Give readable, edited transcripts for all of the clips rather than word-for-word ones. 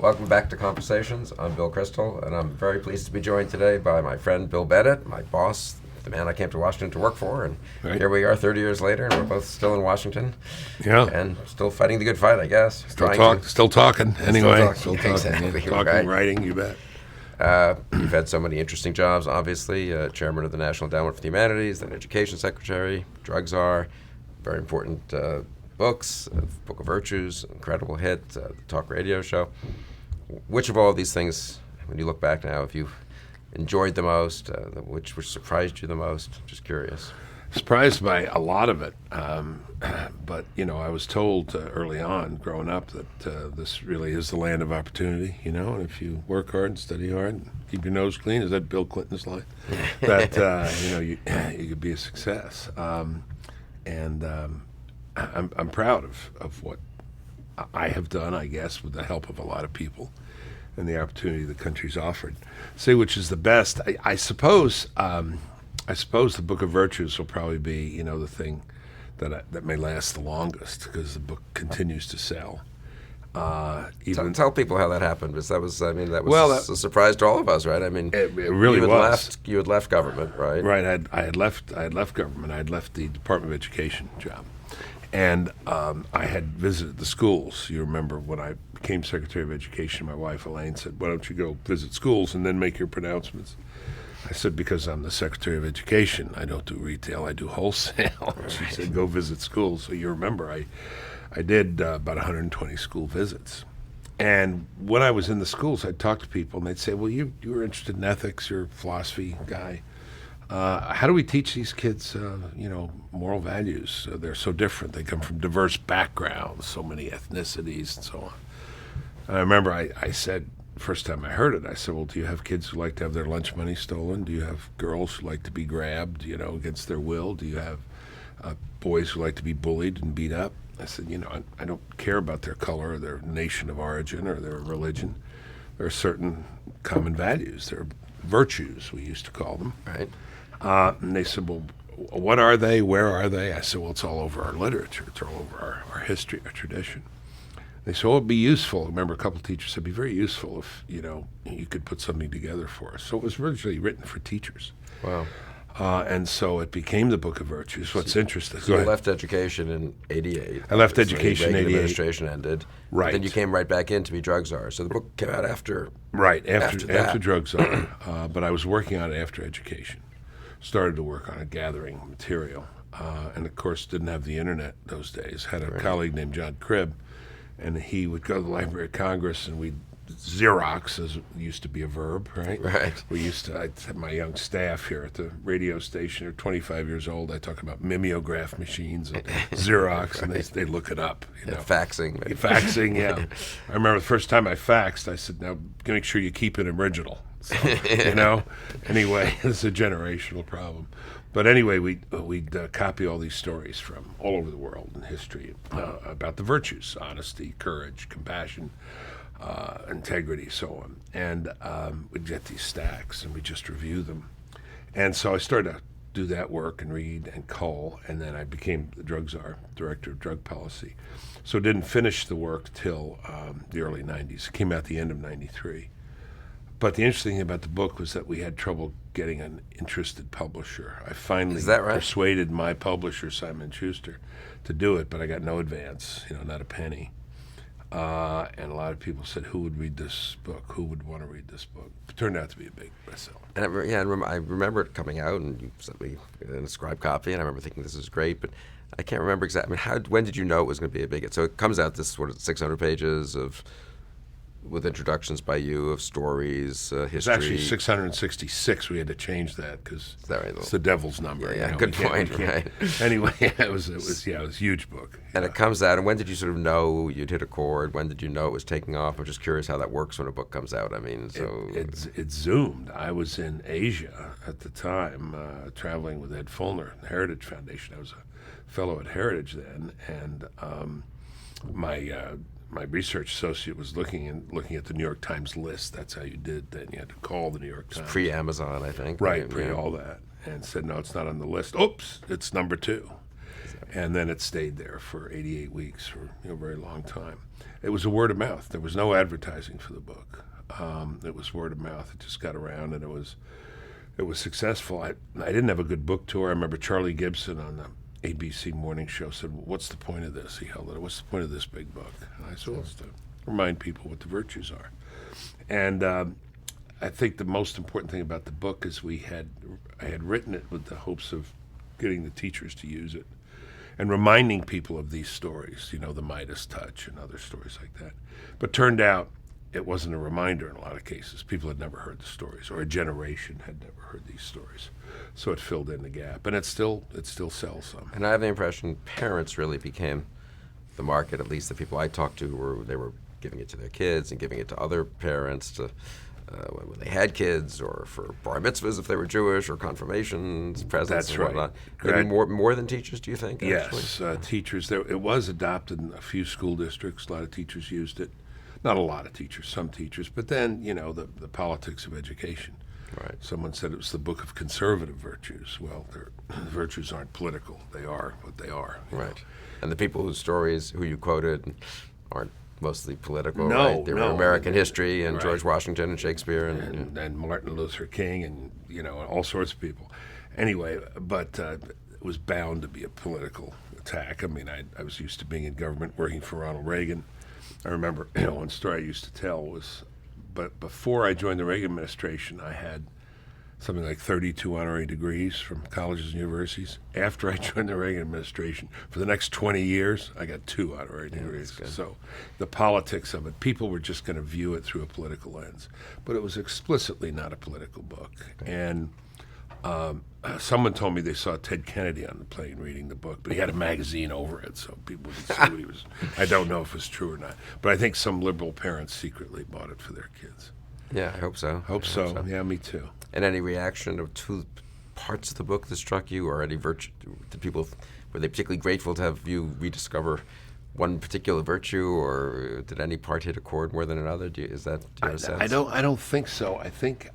Welcome back to Conversations. I'm Bill Kristol, and I'm very pleased to be joined today by my friend Bill Bennett, my boss, the man I came to Washington to work for, and here we are 30 years later, and we're both still in Washington. Yeah. And still fighting the good fight, I guess. Still talking, anyway. Still talking, exactly, talking, right. writing, you bet. You've had so many interesting jobs, obviously. Chairman of the National Endowment for the Humanities, then Education Secretary, drug czar, very important books, Book of Virtues, incredible hit, the talk radio show. Which of all of these things, when you look back now, have you enjoyed the most? Which surprised you the most? Just curious. Surprised by a lot of it. But, I was told early on, growing up, that this really is the land of opportunity, and if you work hard and study hard and keep your nose clean, is that Bill Clinton's line? That, you could be a success. And I'm proud of what I have done, I guess, with the help of a lot of people and the opportunity the country's offered. Say which is the best. I suppose the Book of Virtues will probably be, the thing that may last the longest because the book continues to sell. Tell people how that happened, because that was a surprise to all of us, right? I mean, it really was. You had left government, right? Right. I had left government. I had left the Department of Education job. And I had visited the schools. You remember when I became Secretary of Education, my wife Elaine said, "Why don't you go visit schools and then make your pronouncements?" I said, "Because I'm the Secretary of Education. I don't do retail, I do wholesale." She said, "Go visit schools." So you remember I did about 120 school visits. And when I was in the schools, I'd talk to people and they'd say, "Well, you were interested in ethics, you're a philosophy guy. How do we teach these kids, moral values? They're so different. They come from diverse backgrounds, so many ethnicities and so on." And I remember I said, first time I heard it, I said, "Well, do you have kids who like to have their lunch money stolen? Do you have girls who like to be grabbed, against their will? Do you have boys who like to be bullied and beat up?" I said, I don't care about their color or their nation of origin or their religion. There are certain common values. There are virtues, we used to call them. Right. And they said, "Well, what are they? Where are they?" I said, "Well, it's all over our literature. It's all over our history, our tradition." They said, "Well, it'd be useful." I remember a couple of teachers said, "It'd be very useful if, you could put something together for us." So it was originally written for teachers. Wow. And so it became the Book of Virtues. What's interesting. So you left education in 88. I left education in 88. The administration ended. Right. Then you came right back in to be drug czar. So the book came out after. Right, after drug czar. But I was working on it after education. Started to work on it, gathering material. And of course didn't have the internet those days. Had a colleague named John Cribb, and he would go to the Library of Congress and we'd Xerox, as it used to be a verb, right? Right. I'd have my young staff here at the radio station, they're 25 years old, I talk about mimeograph machines and Xerox, and they look it up. Faxing. Maybe. Faxing, yeah. I remember the first time I faxed, I said, "Now, make sure you keep it original." So, anyway, it's a generational problem. But anyway, we'd copy all these stories from all over the world in history about the virtues: honesty, courage, compassion, integrity, so on. And we'd get these stacks and we'd just review them. And so I started to do that work and read and cull, and then I became the drug czar, director of drug policy. So didn't finish the work till the early 90s. It came out the end of 93. But the interesting thing about the book was that we had trouble getting an interested publisher. I finally persuaded my publisher, Simon & Schuster, to do it, but I got no advance, not a penny. And a lot of people said, "Who would read this book? Who would want to read this book?" It turned out to be a big bestseller. And I remember it coming out, and you sent me an inscribed copy, and I remember thinking this is great, but I can't remember exactly. When did you know it was going to be a big hit? So it comes out, this 600 pages with introductions by you of stories, history. It's actually 666. We had to change that because it's the devil's number. Yeah, good point. Right. Anyway, it was a huge book. And it comes out, and when did you sort of know you'd hit a chord? When did you know it was taking off? I'm just curious how that works when a book comes out. I mean, so it zoomed. I was in Asia at the time, traveling with Ed Fulner, the Heritage Foundation. I was a fellow at Heritage then, and my research associate was looking at the New York Times list. That's how you did then. You had to call the New York Times. Pre-Amazon, I think. Right, all that. And said, "No, it's not on the list." Oops, it's number 2. And then it stayed there for 88 weeks, for a very long time. It was a word of mouth. There was no advertising for the book. It was word of mouth. It just got around, and it was successful. I didn't have a good book tour. I remember Charlie Gibson on the ABC morning show said, "What's the point of this?" He held it. "What's the point of this big book?" And I said, "Well, it's to remind people what the virtues are." And I think the most important thing about the book is I had written it with the hopes of getting the teachers to use it and reminding people of these stories, the Midas touch and other stories like that. But turned out it wasn't a reminder in a lot of cases. People had never heard the stories, or a generation had never heard these stories. So it filled in the gap, and it still sells some. And I have the impression parents really became the market, at least the people I talked to, they were giving it to their kids and giving it to other parents to when they had kids, or for bar mitzvahs if they were Jewish, or confirmations, presents, That's and whatnot. right. Maybe more than teachers, do you think? Yes, teachers. It was adopted in a few school districts. A lot of teachers used it. Not a lot of teachers, some teachers. But then, the politics of education. Right. Someone said it was the book of conservative virtues. Well, the virtues aren't political. They are what they are. Right. And the people whose stories, who you quoted, aren't mostly political, No, right? They were no. American history and Right. George Washington and Shakespeare. And Martin Luther King and, all sorts of people. Anyway, but it was bound to be a political attack. I mean, I was used to being in government, working for Ronald Reagan. I remember, one story I used to tell was, but before I joined the Reagan administration, I had something like 32 honorary degrees from colleges and universities. After I joined the Reagan administration, for the next 20 years, I got 2 honorary degrees. So the politics of it, people were just going to view it through a political lens. But it was explicitly not a political book. And someone told me they saw Ted Kennedy on the plane reading the book, but he had a magazine over it, so people would see what he was. I don't know if it was true or not. But I think some liberal parents secretly bought it for their kids. Yeah, I hope so. Hope so. Yeah, me too. And any reaction to parts of the book that struck you, or any virtue? Did people, were they particularly grateful to have you rediscover one particular virtue, or did any part hit a chord more than another? Do you have a sense? I don't think so. I think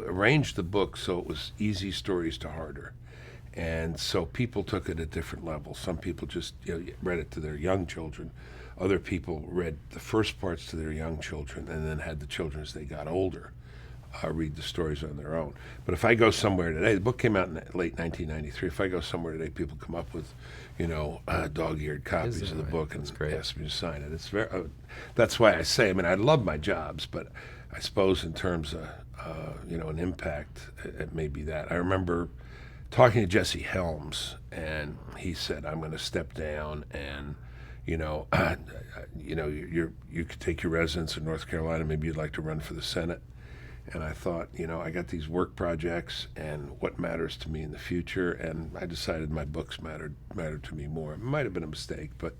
arranged the book so it was easy stories to harder, and so people took it at different levels. Some people just read it to their young children. Other people read the first parts to their young children, and then had the children as they got older read the stories on their own. But if I go somewhere today, the book came out in late 1993. If I go somewhere today, people come up with, dog-eared copies of the book and ask me to sign it. It's very. That's why I say. I mean, I love my jobs, but I suppose in terms of an impact, it may be that. I remember talking to Jesse Helms, and he said, "I'm going to step down and." You could take your residence in North Carolina. Maybe you'd like to run for the Senate. And I thought, I got these work projects and what matters to me in the future. And I decided my books mattered to me more. It might have been a mistake, but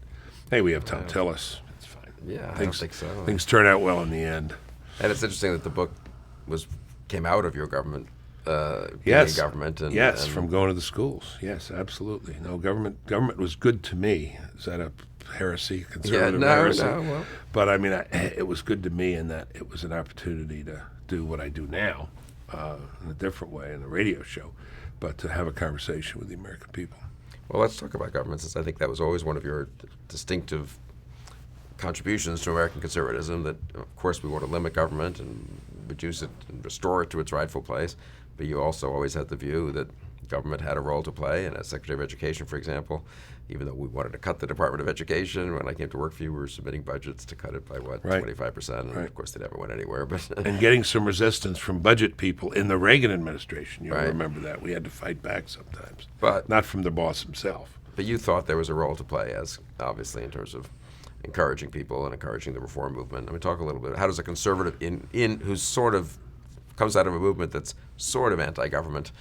hey, we have Tom Tillis. It's fine. Yeah, I don't think so. Things turn out well in the end. And it's interesting that the book came out of your government. Yes, government. And from going to the schools. Yes, absolutely. No, government was good to me. Is that a heresy? Conservative heresy? No. Well. But I mean, it was good to me in that it was an opportunity to do what I do now in a different way in a radio show, but to have a conversation with the American people. Well, let's talk about government, since I think that was always one of your distinctive contributions to American conservatism, that, of course, we want to limit government and reduce it and restore it to its rightful place. But you also always had the view that government had a role to play. And as Secretary of Education, for example, even though we wanted to cut the Department of Education, when I came to work for you, we were submitting budgets to cut it by, 25%? And of course, they never went anywhere. But and getting some resistance from budget people in the Reagan administration. You'll remember that. We had to fight back sometimes. But not from the boss himself. But you thought there was a role to play, as obviously in terms of encouraging people and encouraging the reform movement. I mean, talk a little bit. How does a conservative who's sort of comes out of a movement that's sort of anti-government,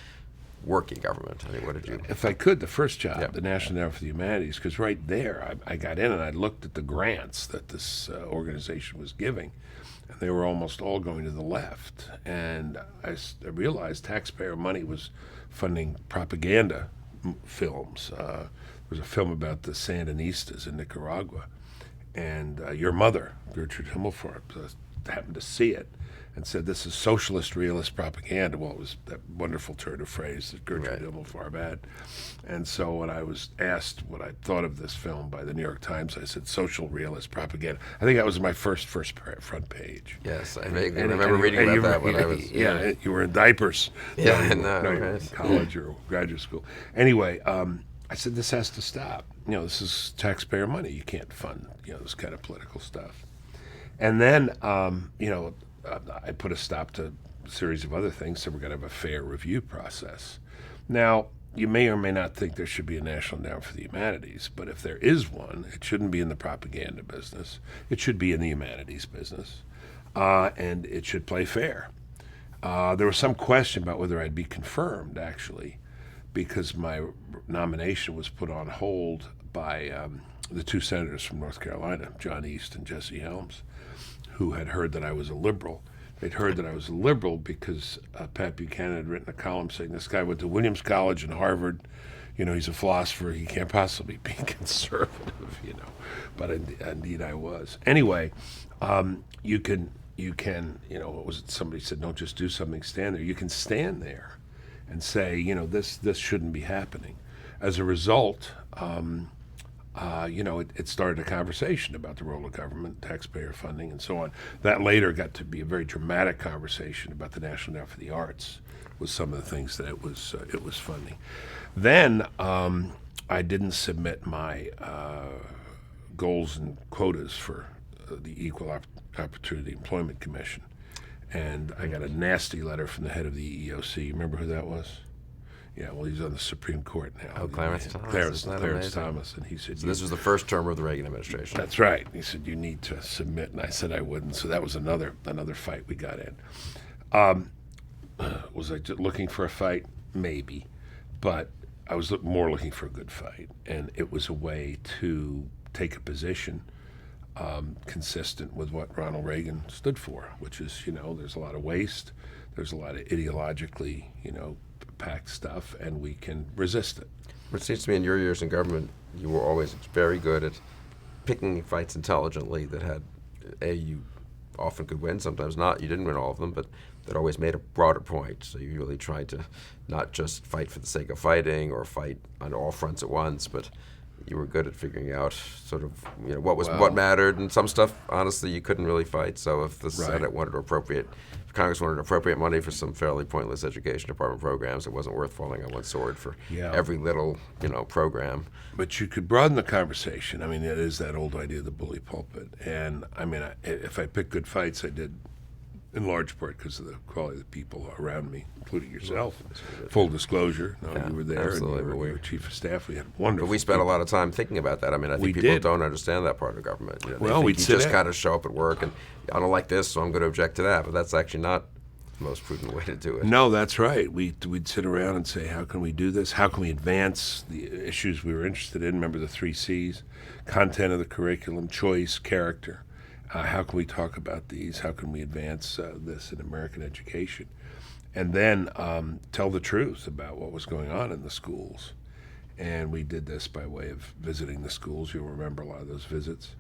work in government? I mean, what did you? If I could, the first job, the National Endowment for the Humanities, because right there I got in and I looked at the grants that this organization was giving, and they were almost all going to the left. And I realized taxpayer money was funding propaganda films. There was a film about the Sandinistas in Nicaragua. And your mother, Gertrude Himmelfarb, happened to see it and said, this is socialist realist propaganda. Well, it was that wonderful turn of phrase that Gertrude Himmelfarb had. And so when I was asked what I thought of this film by the New York Times, I said social realist propaganda. I think that was my first front page. Yes, I vaguely remember reading about that when I was... Yeah, you were in diapers. Yeah, you were in college or graduate school. Anyway, I said, this has to stop. This is taxpayer money. You can't fund, this kind of political stuff. And then, I put a stop to a series of other things, so we're going to have a fair review process. Now, you may or may not think there should be a National Endowment for the Humanities, but if there is one, it shouldn't be in the propaganda business. It should be in the humanities business, and it should play fair. There was some question about whether I'd be confirmed, actually, because my nomination was put on hold by the two senators from North Carolina, John East and Jesse Helms, who had heard that I was a liberal. They'd heard that I was a liberal because Pat Buchanan had written a column saying this guy went to Williams College and Harvard. He's a philosopher. He can't possibly be conservative, But indeed I was. Anyway, you can, what was it? Somebody said, don't just do something, stand there. You can stand there and say, this shouldn't be happening. As a result, it started a conversation about the role of government, taxpayer funding, and so on. That later got to be a very dramatic conversation about the National Endowment for the Arts, was some of the things that it was funding. Then I didn't submit my goals and quotas for the Equal Opportunity Employment Commission, and I got a nasty letter from the head of the EEOC. Remember who that was? Yeah, well, he's on the Supreme Court now. Oh, Clarence Thomas. Clarence Thomas, and he said. So this was the first term of the Reagan administration. That's right. He said you need to submit, and I said I wouldn't. So that was another fight we got in. Was I just looking for a fight? Maybe, but I was more looking for a good fight, and it was a way to take a position consistent with what Ronald Reagan stood for, which is there's a lot of waste, there's a lot of ideologically packed stuff, and we can resist it. It seems to me in your years in government, you were always very good at picking fights intelligently that had, you often could win, sometimes not. You didn't win all of them, but that always made a broader point. So you really tried to not just fight for the sake of fighting or fight on all fronts at once, but you were good at figuring out sort of what mattered, and some stuff honestly you couldn't really fight. So if the Senate wanted to if Congress wanted to appropriate money for some fairly pointless education department programs, it wasn't worth falling on one sword for every little program. But you could broaden the conversation. I mean, it is that old idea of the bully pulpit. And I mean, if I picked good fights, I did in large part because of the quality of the people around me, including yourself. Full disclosure, you were there, absolutely. and you were chief of staff. We had wonderful. But we spent a lot of time thinking about that. I mean, I think people don't understand that part of government. They think we'd you just kind of show up at work and I don't like this, so I'm going to object to that. But that's actually not the most prudent way to do it. No, that's right. We'd sit around and say, how can we do this? How can we advance the issues we were interested in? Remember the 3 C's: content of the curriculum, choice, character. How can we talk about these? How can we advance this in American education? And then tell the truth about what was going on in the schools. And we did this by way of visiting the schools. You'll remember a lot of those visits.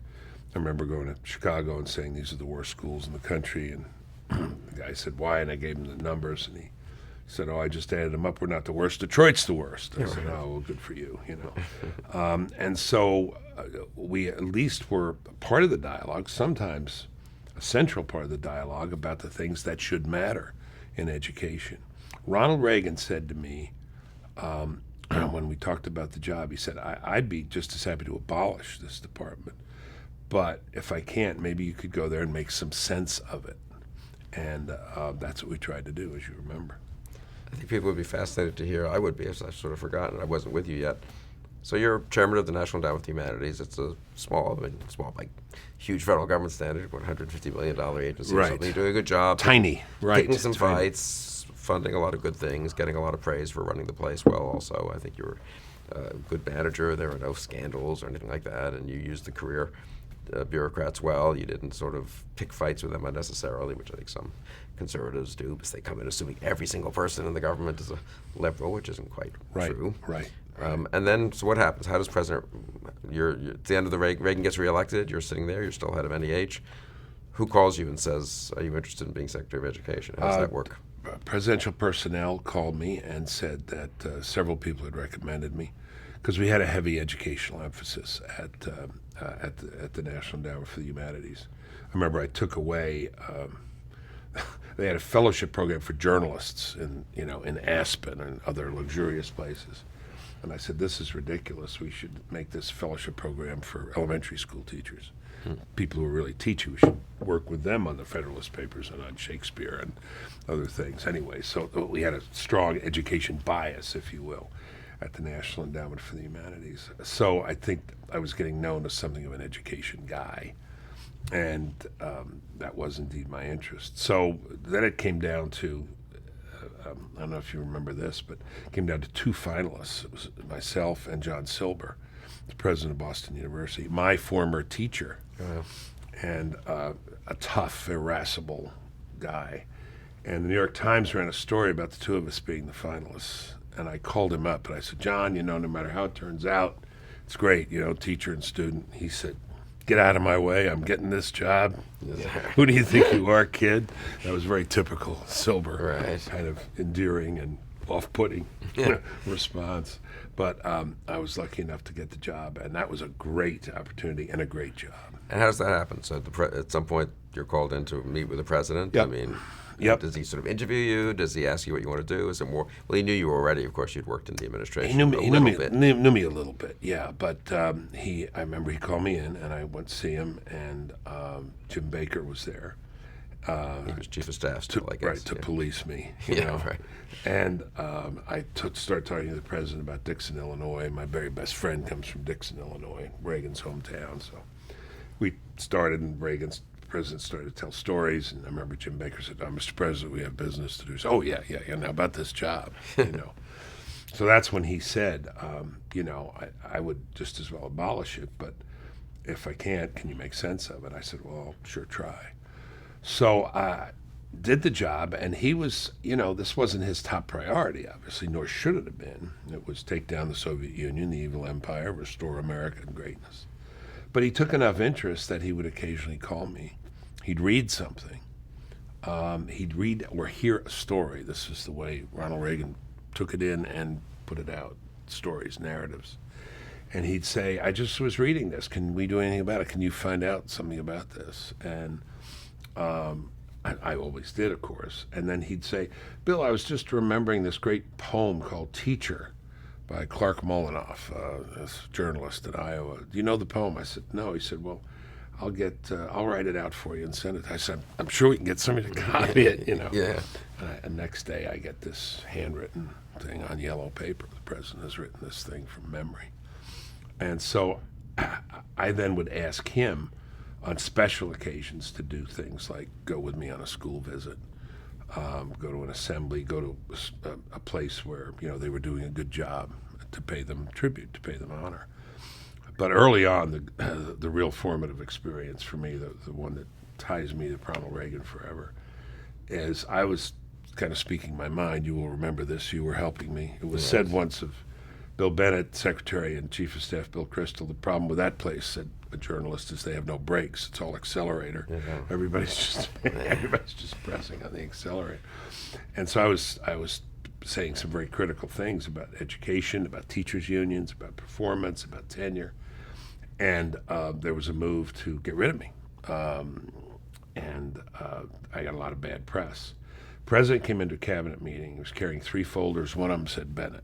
I remember going to Chicago and saying these are the worst schools in the country. And the guy said, why? And I gave him the numbers. And he said, I just added them up. We're not the worst. Detroit's the worst. I said, well, good for you, And so we at least were part of the dialogue, sometimes a central part of the dialogue about the things that should matter in education. Ronald Reagan said to me, when we talked about the job, he said, I'd be just as happy to abolish this department, but if I can't, maybe you could go there and make some sense of it. And that's what we tried to do, as you remember. I think people would be fascinated to hear. I would be, as I've sort of forgotten. I wasn't with you yet. So you're chairman of the National Endowment for the Humanities. It's a small, like huge federal government standard, $150 million agency or something. You're doing a good job. Tiny, right. Picking some fights, funding a lot of good things, getting a lot of praise for running the place well also. I think you were a good manager. There were no scandals or anything like that, and you used the career bureaucrats well. You didn't sort of pick fights with them unnecessarily, which I think some conservatives do, because they come in assuming every single person in the government is a liberal, which isn't quite true. Right. And then, so what happens? How does you're at the end of Reagan gets reelected, you're sitting there, you're still head of NEH. Who calls you and says, "Are you interested in being Secretary of Education?" How does that work? Presidential personnel called me and said that several people had recommended me because we had a heavy educational emphasis at the National Endowment for the Humanities. I remember I took away. They had a fellowship program for journalists in Aspen and other luxurious places, and I said, "This is ridiculous. We should make this fellowship program for elementary school teachers, people who are really teaching. We should work with them on the Federalist Papers and on Shakespeare and other things." Anyway, so we had a strong education bias, if you will, at the National Endowment for the Humanities. So I think I was getting known as something of an education guy, and that was indeed my interest. So then it came down to, I don't know if you remember this, but it came down to two finalists. It was myself and John Silber, the president of Boston University, my former teacher, and a tough, irascible guy. And the New York Times ran a story about the two of us being the finalists. And I called him up and I said, "John, no matter how it turns out, it's great, teacher and student." He said, "Get out of my way. I'm getting this job. Who do you think you are, kid?" That was very typical Silber, kind of endearing and off-putting response. But I was lucky enough to get the job, and that was a great opportunity and a great job. And how does that happen? So at some point, you're called in to meet with the president? Yep. I mean, Yep. Does he sort of interview you? Does he ask you what you want to do? Is it more? Well, he knew you already. Of course, you'd worked in the administration. He knew me a a little little bit. Knew me a little bit, yeah. But I remember he called me in, and I went to see him, and Jim Baker was there. He was chief of staff still, I guess. To police me, Right. And I started talking to the president about Dixon, Illinois. My very best friend comes from Dixon, Illinois, Reagan's hometown. So we started, and Reagan's president started to tell stories. And I remember Jim Baker said, "Mr. President, we have business to do." So, "Oh, yeah, now about this job, So that's when he said, I would just as well abolish it, but if I can't, can you make sense of it? I said, "Well, I'll sure try." So I did the job, and he was, this wasn't his top priority, obviously, nor should it have been. It was take down the Soviet Union, the evil empire, restore American greatness. But he took enough interest that he would occasionally call me. He'd read something. He'd read or hear a story. This is the way Ronald Reagan took it in and put it out, stories, narratives. And he'd say, "I just was reading this. Can we do anything about it? Can you find out something about this?" And I always did, of course. And then he'd say, "Bill, I was just remembering this great poem called Teacher by Clark Molinoff, this journalist in Iowa. Do you know the poem?" I said, "No." He said, "Well, I'll write it out for you and send it." I said, "I'm sure we can get somebody to copy it, Yeah. And next day I get this handwritten thing on yellow paper. The president has written this thing from memory. And so I then would ask him on special occasions to do things like go with me on a school visit, go to an assembly, go to a place where they were doing a good job, to pay them tribute, to pay them honor. But early on, the real formative experience for me, the one that ties me to Ronald Reagan forever, is I was kind of speaking my mind. You will remember this. You were helping me. It was said once of Bill Bennett, Secretary and Chief of Staff Bill Kristol, the problem with that place, said a journalist, is they have no brakes. It's all accelerator. Everybody's just pressing on the accelerator. And so I was saying some very critical things about education, about teachers' unions, about performance, about tenure. And there was a move to get rid of me. And I got a lot of bad press. President came into a cabinet meeting. He was carrying 3 folders. One of them said Bennett.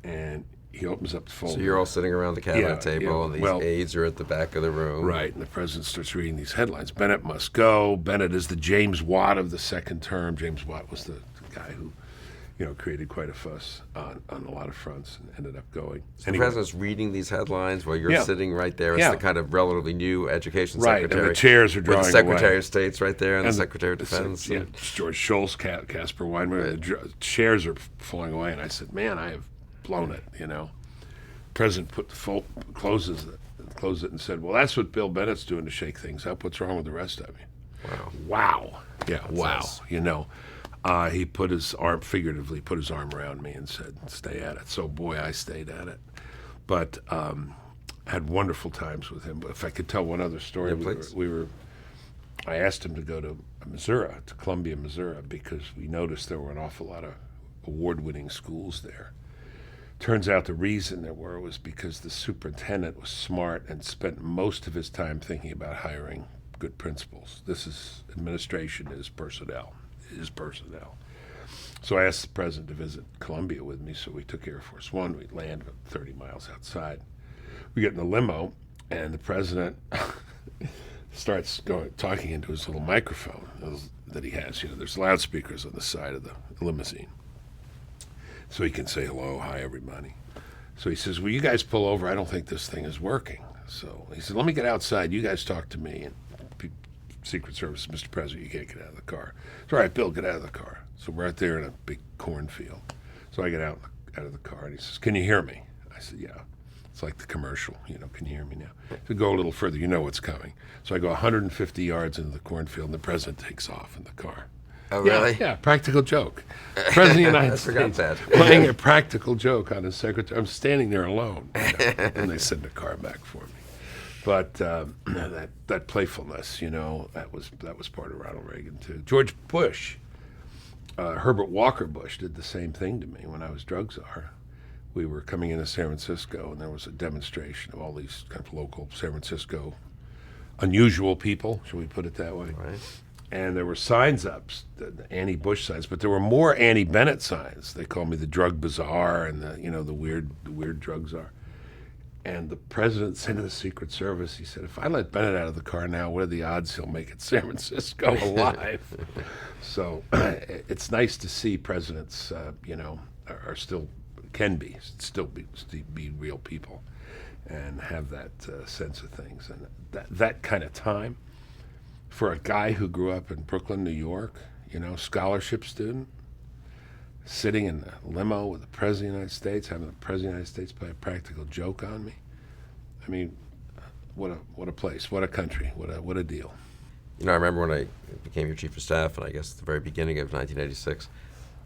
And he opens up the folder. So you're all sitting around the cabinet table, and these aides are at the back of the room. Right, and the president starts reading these headlines. Bennett must go. Bennett is the James Watt of the second term. James Watt was the guy who, created quite a fuss on a lot of fronts and ended up going. So the president's reading these headlines while you're sitting right there as the kind of relatively new education secretary. Right, and the chairs are drawing with the Secretary away. of State's right there and the Secretary of Defense. George Shultz, Casper Weinberg. The chairs are falling away, and I said, "Man, I have blown it." President put the closed it and said, "Well, that's what Bill Bennett's doing to shake things up. What's wrong with the rest of you?" Wow. Yeah, wow. Nice. He put his arm, figuratively put his arm around me and said, "Stay at it." So, boy, I stayed at it. But had wonderful times with him. But if I could tell one other story, please. we were I asked him to go to Missouri, to Columbia, Missouri, because we noticed there were an awful lot of award-winning schools there. Turns out the reason there were was because the superintendent was smart and spent most of his time thinking about hiring good principals. This is administration is personnel. So I asked the president to visit Columbia with me, so we took Air Force One. We landed about 30 miles outside. We get in the limo, and the president starts talking into his little microphone that he has. There's loudspeakers on the side of the limousine, so he can say hello, hi, everybody. So he says, "Will you guys pull over? I don't think this thing is working." So he said, "Let me get outside. You guys talk to me." And Secret Service, "Mr. President, you can't get out of the car." "It's all right, Bill, get out of the car." So we're out there in a big cornfield. So I get out of the car, and he says, "Can you hear me?" I said, "Yeah." It's like the commercial, "Can you hear me now?" To go a little further, you know what's coming. So I go 150 yards into the cornfield, and the president takes off in the car. Oh, really? Yeah, practical joke. President of the United I forgot States that. playing a practical joke on his secretary. I'm standing there alone, and they send a car back for me. But that playfulness, that was part of Ronald Reagan too. George Bush, Herbert Walker Bush did the same thing to me when I was drug czar. We were coming into San Francisco, and there was a demonstration of all these kind of local San Francisco unusual people, shall we put it that way? Right. And there were signs up, the anti-Bush signs, but there were more anti-Bennett signs. They called me the drug bazaar and the weird drug czar. And the president said to the Secret Service, he said, "If I let Bennett out of the car now, what are the odds he'll make it San Francisco alive?" So it's nice to see presidents, are still be real people and have that sense of things. And that kind of time for a guy who grew up in Brooklyn, New York, scholarship student, sitting in a limo with the President of the United States, having the President of the United States play a practical joke on me. I mean, what a place, what a country, what a deal. I remember when I became your chief of staff, and I guess at the very beginning of 1986,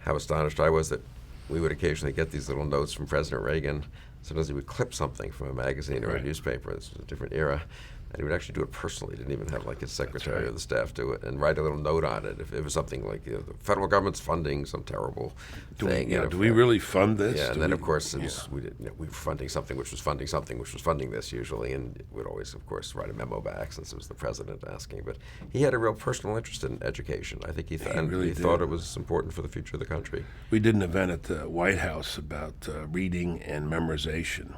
how astonished I was that we would occasionally get these little notes from President Reagan. Sometimes he would clip something from a magazine or a newspaper. This was a different era. And he would actually do it personally. He didn't even have his secretary or the staff do it, and write a little note on it. If it was something like the federal government's funding some terrible thing. Do we really fund this? Yeah, and then of course we were funding something which was funding something which was funding this usually, and we'd always of course write a memo back since it was the president asking. But he had a real personal interest in education. I think he thought it was important for the future of the country. We did an event at the White House about reading and memorization.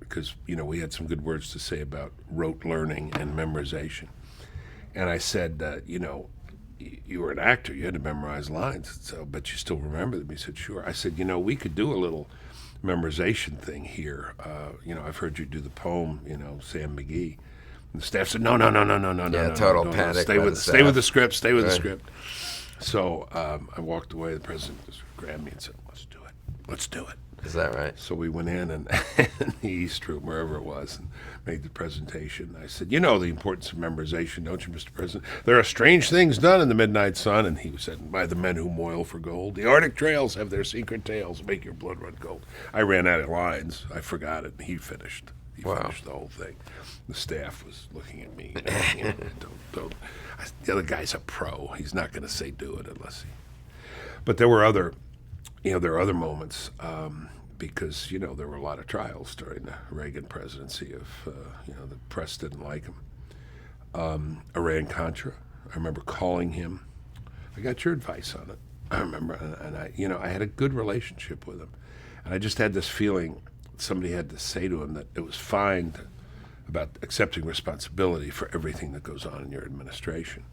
Because we had some good words to say about rote learning and memorization. And I said, you were an actor, you had to memorize lines, so but you still remember them. He said, "Sure." I said, we could do a little memorization thing here. I've heard you do the poem, Sam McGee. And the staff said, no. Total panic. Stay with the script. Stay with the script. So I walked away. The president just grabbed me and said, "Let's do it." Is that right? So we went in and in the East Room, wherever it was, and made the presentation. I said, "You know the importance of memorization, don't you, Mr. President? There are strange things done in the midnight sun," and he said, "By the men who moil for gold. The Arctic trails have their secret tales, make your blood run cold." I ran out of lines. I forgot it, and he finished. He finished the whole thing. The staff was looking at me. Don't. The other guy's a pro. He's not going to say do it unless he. But there were other moments. Because there were a lot of trials during the Reagan presidency of the press didn't like him. Iran-Contra, I remember calling him. I got your advice on it. I remember, and I had a good relationship with him, and I just had this feeling somebody had to say to him that it was fine about accepting responsibility for everything that goes on in your administration,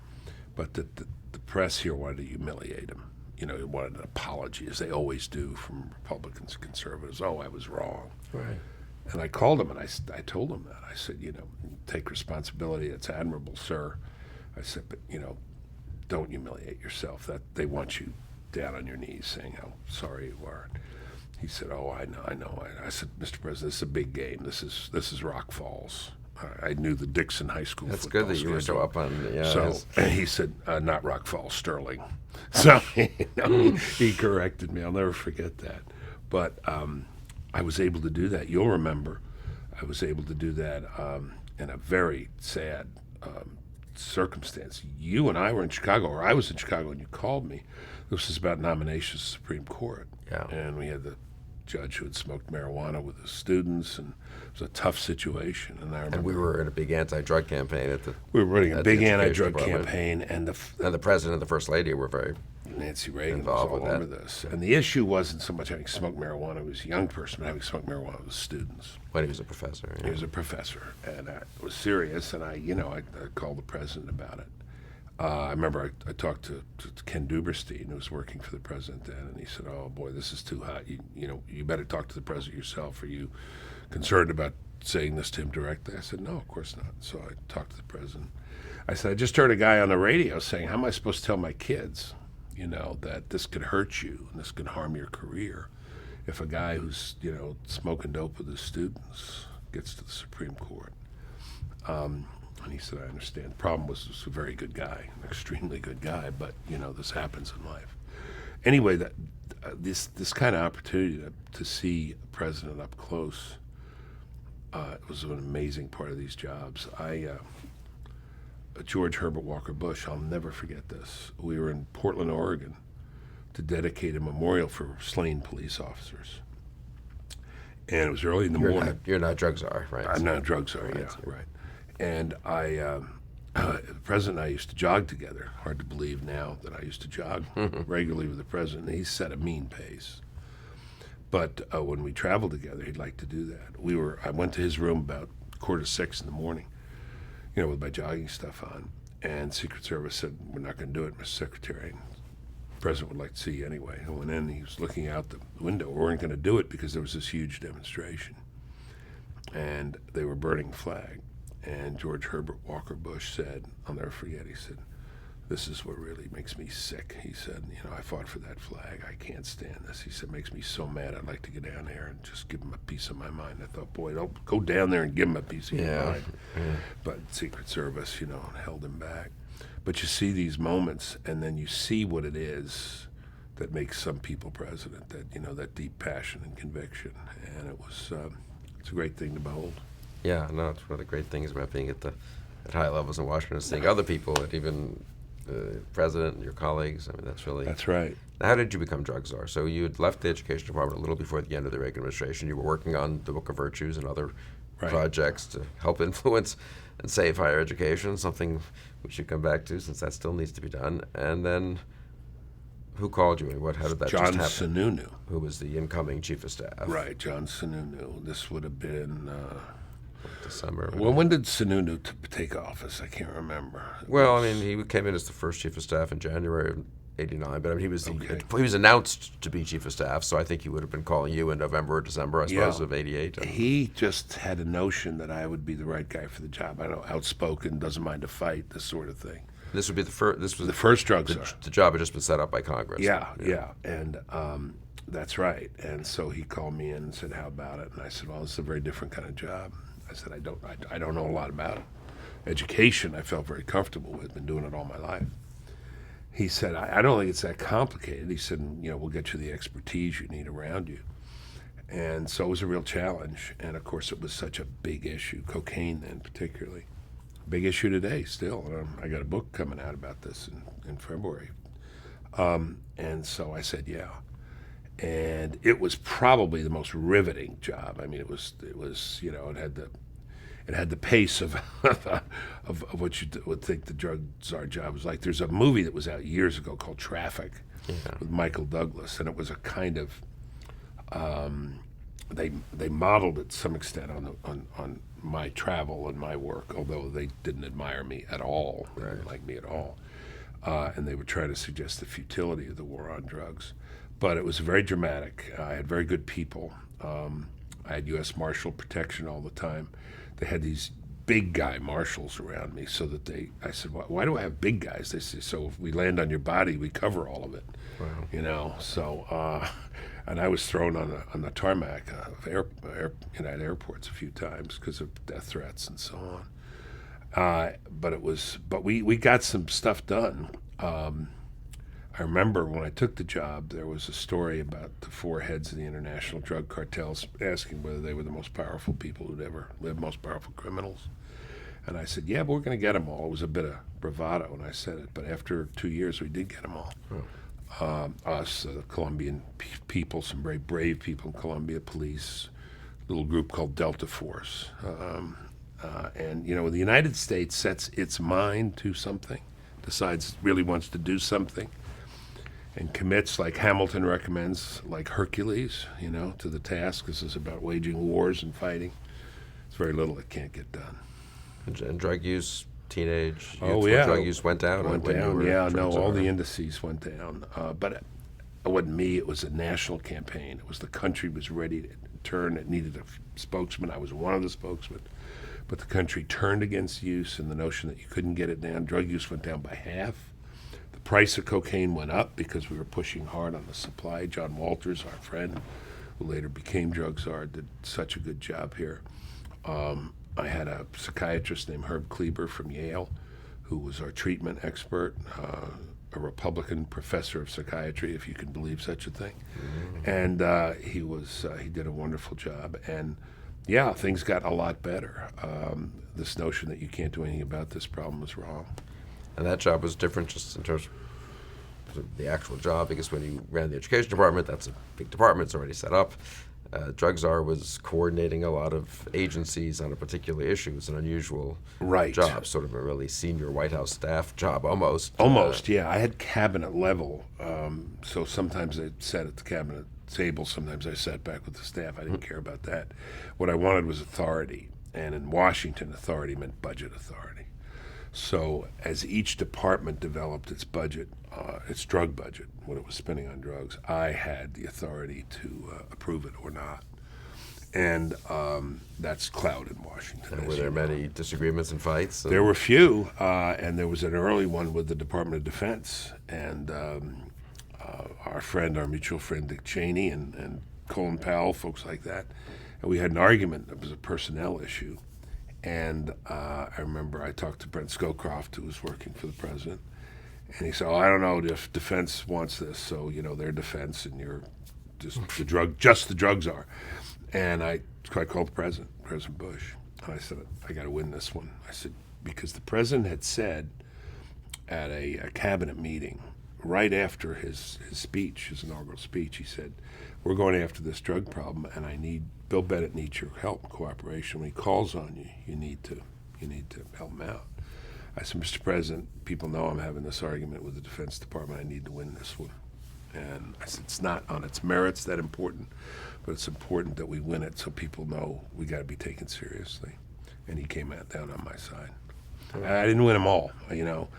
but that the press here wanted to humiliate him. He wanted an apology, as they always do from Republicans and conservatives. "Oh, I was wrong." Right. And I called him and I told him that. I said, take responsibility. It's admirable, sir. I said, but, don't humiliate yourself. That they want you down on your knees saying how sorry you are. He said, "Oh, I know. I said, Mr. President, this is a big game. This is Rock Falls." I knew the Dixon High School That's football good that you were so up on So and he said, "Not Rock Falls, Sterling." So he corrected me. I'll never forget that. But I was able to do that. You'll remember I was able to do that in a very sad circumstance. You and I were in Chicago, or I was in Chicago, and you called me. This was about nominations to the Supreme Court. Yeah. And we had the judge who had smoked marijuana with his students, and it was a tough situation. And I remember And we were in a big anti-drug campaign we were running a at big the Education anti-drug Department. campaign, and And the president and the first lady were very Nancy Reagan was involved all with that. over this. And the issue wasn't so much having smoked marijuana. It was a young person, but having smoked marijuana with students. when he was a professor. He was a professor, and it was serious. And I called the president about it. I remember I talked to Ken Duberstein, who was working for the president then, and he said, "Oh boy, this is too hot. You better talk to the president yourself. Are you concerned about saying this to him directly?" I said, "No, of course not." So I talked to the president. I said, "I just heard a guy on the radio saying, how am I supposed to tell my kids, that this could hurt you and this could harm your career if a guy who's smoking dope with his students gets to the Supreme Court?" And he said, "I understand. The problem was a very good guy, an extremely good guy, but this happens in life." Anyway, this kind of opportunity to see a president up close was an amazing part of these jobs. George Herbert Walker Bush, I'll never forget this. We were in Portland, Oregon, to dedicate a memorial for slain police officers. And it was early in the morning. You're not drug czar, right? I'm not a drug czar, yeah, right. And the president and I used to jog together. Hard to believe now that I used to jog regularly with the president. He set a mean pace. But when we traveled together, he'd like to do that. I went to his room about 5:45 in the morning, with my jogging stuff on. And Secret Service said, "We're not going to do it, Mr. Secretary. And the president would like to see you anyway." I went in, and he was looking out the window. We weren't going to do it because there was this huge demonstration. And they were burning the flag. And George Herbert Walker Bush said, I'll never forget, he said, "This is what really makes me sick." He said, "I fought for that flag. I can't stand this." He said, "It makes me so mad. I'd like to get down there and just give him a piece of my mind." I thought, boy, don't go down there and give him a piece of your mind. Yeah. But Secret Service, held him back. But you see these moments, and then you see what it is that makes some people president, that deep passion and conviction. And it's a great thing to behold. Yeah, no, it's one of the great things about being at high levels in Washington, is seeing other people, and even the president and your colleagues. I mean, That's right. Now, how did you become drug czar? So you had left the Education Department a little before the end of the Reagan administration. You were working on the Book of Virtues and other projects to help influence and save higher education, something we should come back to since that still needs to be done. And then who called you, and how did that John just happen? Sununu. Who was the incoming chief of staff? Right, John Sununu. This would have been... December. Well, when did Sununu take office? I can't remember. Well, I mean, he came in as the first chief of staff in January of '89, but I mean, he was announced to be chief of staff, so I think he would have been calling you in November or December, I suppose, of '88. He just had a notion that I would be the right guy for the job. I know, outspoken, doesn't mind a fight, this sort of thing. This would be the first. This was the first drug czar. The job had just been set up by Congress. Yeah, and that's right. And so he called me in and said, "How about it?" And I said, "Well, this is a very different kind of job." I said, I don't know a lot about it. Education, I felt very comfortable with. Been doing it all my life. He said, I don't think it's that complicated. He said, we'll get you the expertise you need around you. And so it was a real challenge. And of course, it was such a big issue, cocaine then particularly. Big issue today still. I got a book coming out about this in February. And so I said, yeah. And it was probably the most riveting job. I mean, it was it had the pace of of what you would think the drug czar job was like. There's a movie that was out years ago called Traffic with Michael Douglas, and it was a kind of they modeled it to some extent on my travel and my work, although they didn't admire me at all. They didn't like me at all, and they were trying to suggest the futility of the war on drugs. But it was very dramatic. I had very good people. I had U.S. Marshal protection all the time. They had these big guy marshals around me, so that I said, why do I have big guys? They said, so if we land on your body, we cover all of it. Wow. So, and I was thrown on the tarmac of United airports a few times because of death threats and so on. But we got some stuff done. I remember when I took the job, there was a story about the four heads of the international drug cartels asking whether they were the most powerful people who'd ever lived, most powerful criminals. And I said, yeah, but we're going to get them all. It was a bit of bravado when I said it, but after 2 years, we did get them all. Us, the Colombian people, some very brave people in Colombia, police, a little group called Delta Force. And, you know, when the United States sets its mind to something, decides it really wants to do something, and commits, like Hamilton recommends, like Hercules, you know, to the task. This is about waging wars and fighting. There's very little that can't get done. And drug use, teenage Oh, youthful yeah. drug use went down? Went when you down, were yeah. drug No, all czar? the indices went down. But it wasn't me. It was a national campaign. It was the country was ready to turn. It needed a spokesman. I was one of the spokesmen. But the country turned against use and the notion that you couldn't get it down. Drug use went down by half. The price of cocaine went up because we were pushing hard on the supply. John Walters, our friend, who later became drug czar, did such a good job here. I had a psychiatrist named Herb Kleber from Yale, who was our treatment expert, a Republican professor of psychiatry, if you can believe such a thing. And he did a wonderful job. And yeah, things got a lot better. This notion that you can't do anything about this problem was wrong. And that job was different just in terms of the actual job, because when you ran the education department, that's a big department, it's already set up. Drug czar was coordinating a lot of agencies on a particular issue. It's an unusual job, sort of a really senior White House staff job almost. Almost, yeah. I had cabinet level, so sometimes I sat at the cabinet table, sometimes I sat back with the staff. I didn't care about that. What I wanted was authority, and in Washington, authority meant budget authority. So as each department developed its budget, its drug budget, what it was spending on drugs, I had the authority to approve it or not. And that's cloud in Washington. And were there many disagreements and fights? There were few, and there was an early one with the Department of Defense. And our mutual friend Dick Cheney and Colin Powell, folks like that. And we had an argument. It was a personnel issue. And I remember I talked to Brent Scowcroft, who was working for the president, and he said, "Oh, I don't know if defense wants this, so you know they're defense, and you're just the drug czar." And I called the President Bush, and I said, "I got to win this one." I said because the president had said at a cabinet meeting right after his speech, his inaugural speech, he said, "We're going after this drug problem, and Bill Bennett needs your help and cooperation. When he calls on you, you need to help him out." I said, "Mr. President, people know I'm having this argument with the Defense Department. I need to win this one." And I said, "It's not on its merits that important, but it's important that we win it so people know we got to be taken seriously." And he came down on my side. I didn't win them all. You know,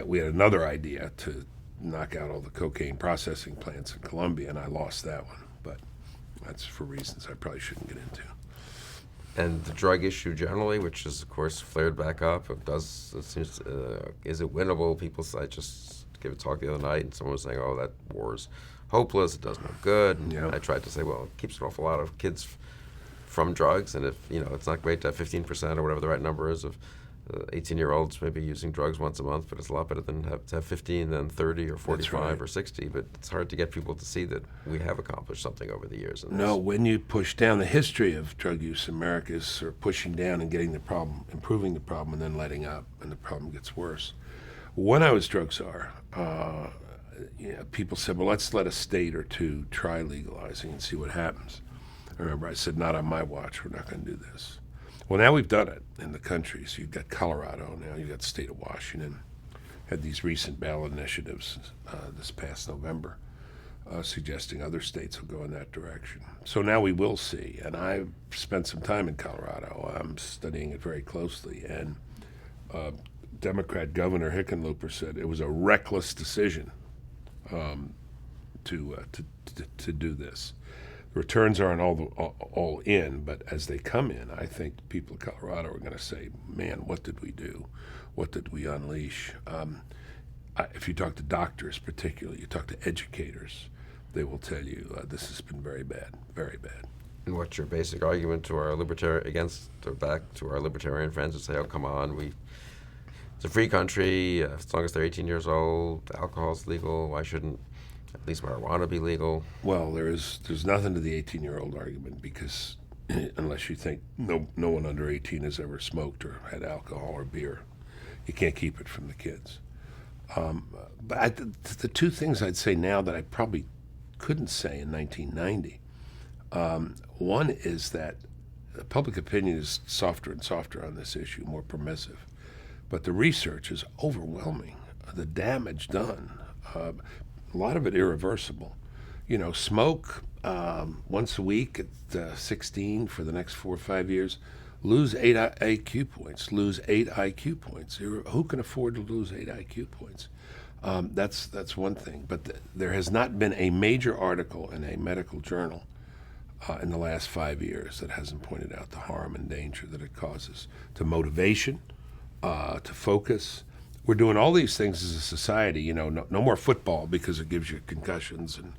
we had another idea to knock out all the cocaine processing plants in Colombia, and I lost that one. But that's for reasons I probably shouldn't get into. And the drug issue generally, which is of course flared back up, is it winnable? I just gave a talk the other night, and someone was saying, "Oh, that war's hopeless. It does no good." And Yeah. I tried to say, well, it keeps an awful lot of kids from drugs, and if it's not great to have 15% or whatever the right number is of 18-year-olds maybe using drugs once a month, but it's a lot better than to have 15 than 30 or 45 or 60. But it's hard to get people to see that we have accomplished something over the years. No, when you push down the history of drug use in America is sort of pushing down and getting the problem, improving the problem, and then letting up, and the problem gets worse. When I was drug czar, people said, "Well, let's let a state or two try legalizing and see what happens." I remember I said, "Not on my watch. We're not going to do this." Well, now we've done it in the country. So you've got Colorado, now you've got the state of Washington. Had these recent ballot initiatives this past November suggesting other states will go in that direction. So now we will see. And I've spent some time in Colorado. I'm studying it very closely. And Democrat Governor Hickenlooper said it was a reckless decision to do this. Returns aren't all in, but as they come in, I think people of Colorado are going to say, "Man, what did we do? What did we unleash?" If you talk to doctors, particularly, you talk to educators, they will tell you this has been very bad, very bad. And what's your basic argument to our back to our libertarian friends who say, "Oh, come on, it's a free country. As long as they're 18 years old, alcohol's legal. Why shouldn't at least marijuana be legal?" Well, there's nothing to the 18-year-old argument because unless you think no one under 18 has ever smoked or had alcohol or beer. You can't keep it from the kids. But the two things I'd say now that I probably couldn't say in 1990, one is that public opinion is softer and softer on this issue, more permissive. But the research is overwhelming. The damage done, a lot of it irreversible. Smoke once a week at 16 for the next 4 or 5 years, lose 8 IQ points, lose 8 IQ points. Who can afford to lose 8 IQ points? That's one thing. But there has not been a major article in a medical journal in the last 5 years that hasn't pointed out the harm and danger that it causes to motivation, to focus. We're doing all these things as a society. No more football because it gives you concussions, and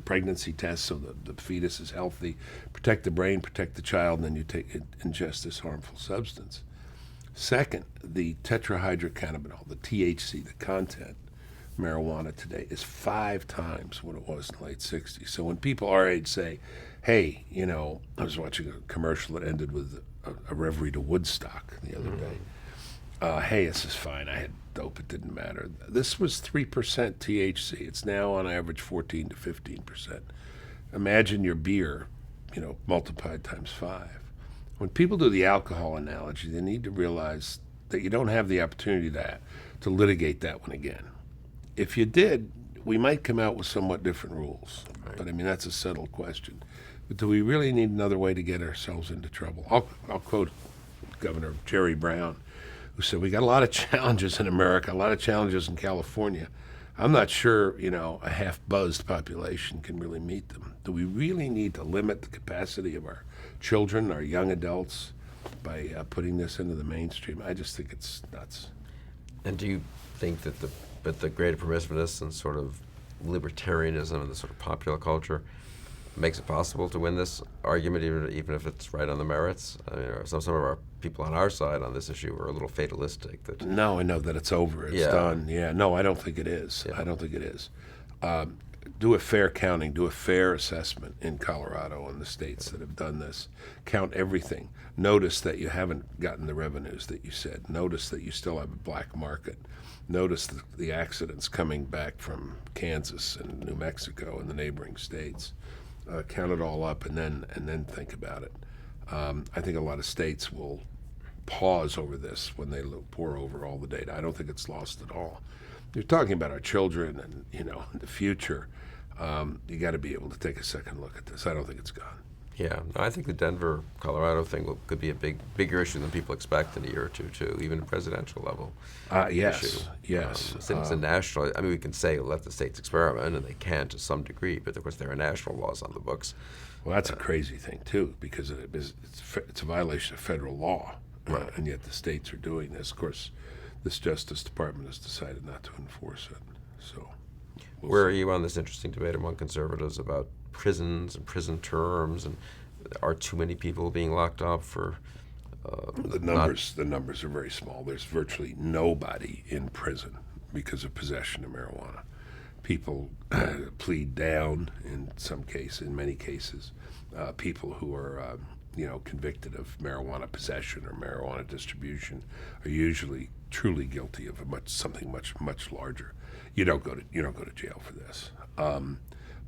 pregnancy tests so the fetus is healthy. Protect the brain, protect the child, and then you ingest this harmful substance. Second, the tetrahydrocannabinol, the THC, the content, marijuana today is 5 times what it was in the late 60s. So when people our age say, hey, I was watching a commercial that ended with a reverie to Woodstock the other day. Hey, this is fine. I had dope. It didn't matter. This was 3% THC. It's now on average 14 to 15%. Imagine your beer, multiplied times 5. When people do the alcohol analogy, they need to realize that you don't have the opportunity to litigate that one again. If you did, we might come out with somewhat different rules. Right. But that's a settled question. But do we really need another way to get ourselves into trouble? I'll quote Governor Jerry Brown, who said, we got a lot of challenges in America, a lot of challenges in California. I'm not sure, a half-buzzed population can really meet them. Do we really need to limit the capacity of our children, our young adults, by putting this into the mainstream? I just think it's nuts. And do you think that the greater permissiveness and sort of libertarianism and the sort of popular culture makes it possible to win this argument, even if it's right on the merits? Some of our people on our side on this issue are a little fatalistic. No, I know that it's over. It's done. Yeah. No, I don't think it is. Yeah. I don't think it is. Do a fair counting. Do a fair assessment in Colorado and the states that have done this. Count everything. Notice that you haven't gotten the revenues that you said. Notice that you still have a black market. Notice the accidents coming back from Kansas and New Mexico and the neighboring states. Count it all up and then think about it. I think a lot of states will pause over this when they pour over all the data. I don't think it's lost at all. You're talking about our children and the future. You got to be able to take a second look at this. I don't think it's gone. Yeah, I think the Denver, Colorado thing could be a bigger issue than people expect in a year or two, too, even at presidential level. Yes. Since it's a national, we can say let the states experiment, and they can to some degree, but of course there are national laws on the books. Well, that's a crazy thing, too, because it's a violation of federal law, right. And yet the states are doing this. Of course, this Justice Department has decided not to enforce it. So, where are you on this interesting debate among conservatives about prisons and prison terms, and are too many people being locked up for the numbers are very small. There's virtually nobody in prison because of possession of marijuana. People plead down in many cases. People who are convicted of marijuana possession or marijuana distribution are usually truly guilty of something much larger. You don't go to jail for this.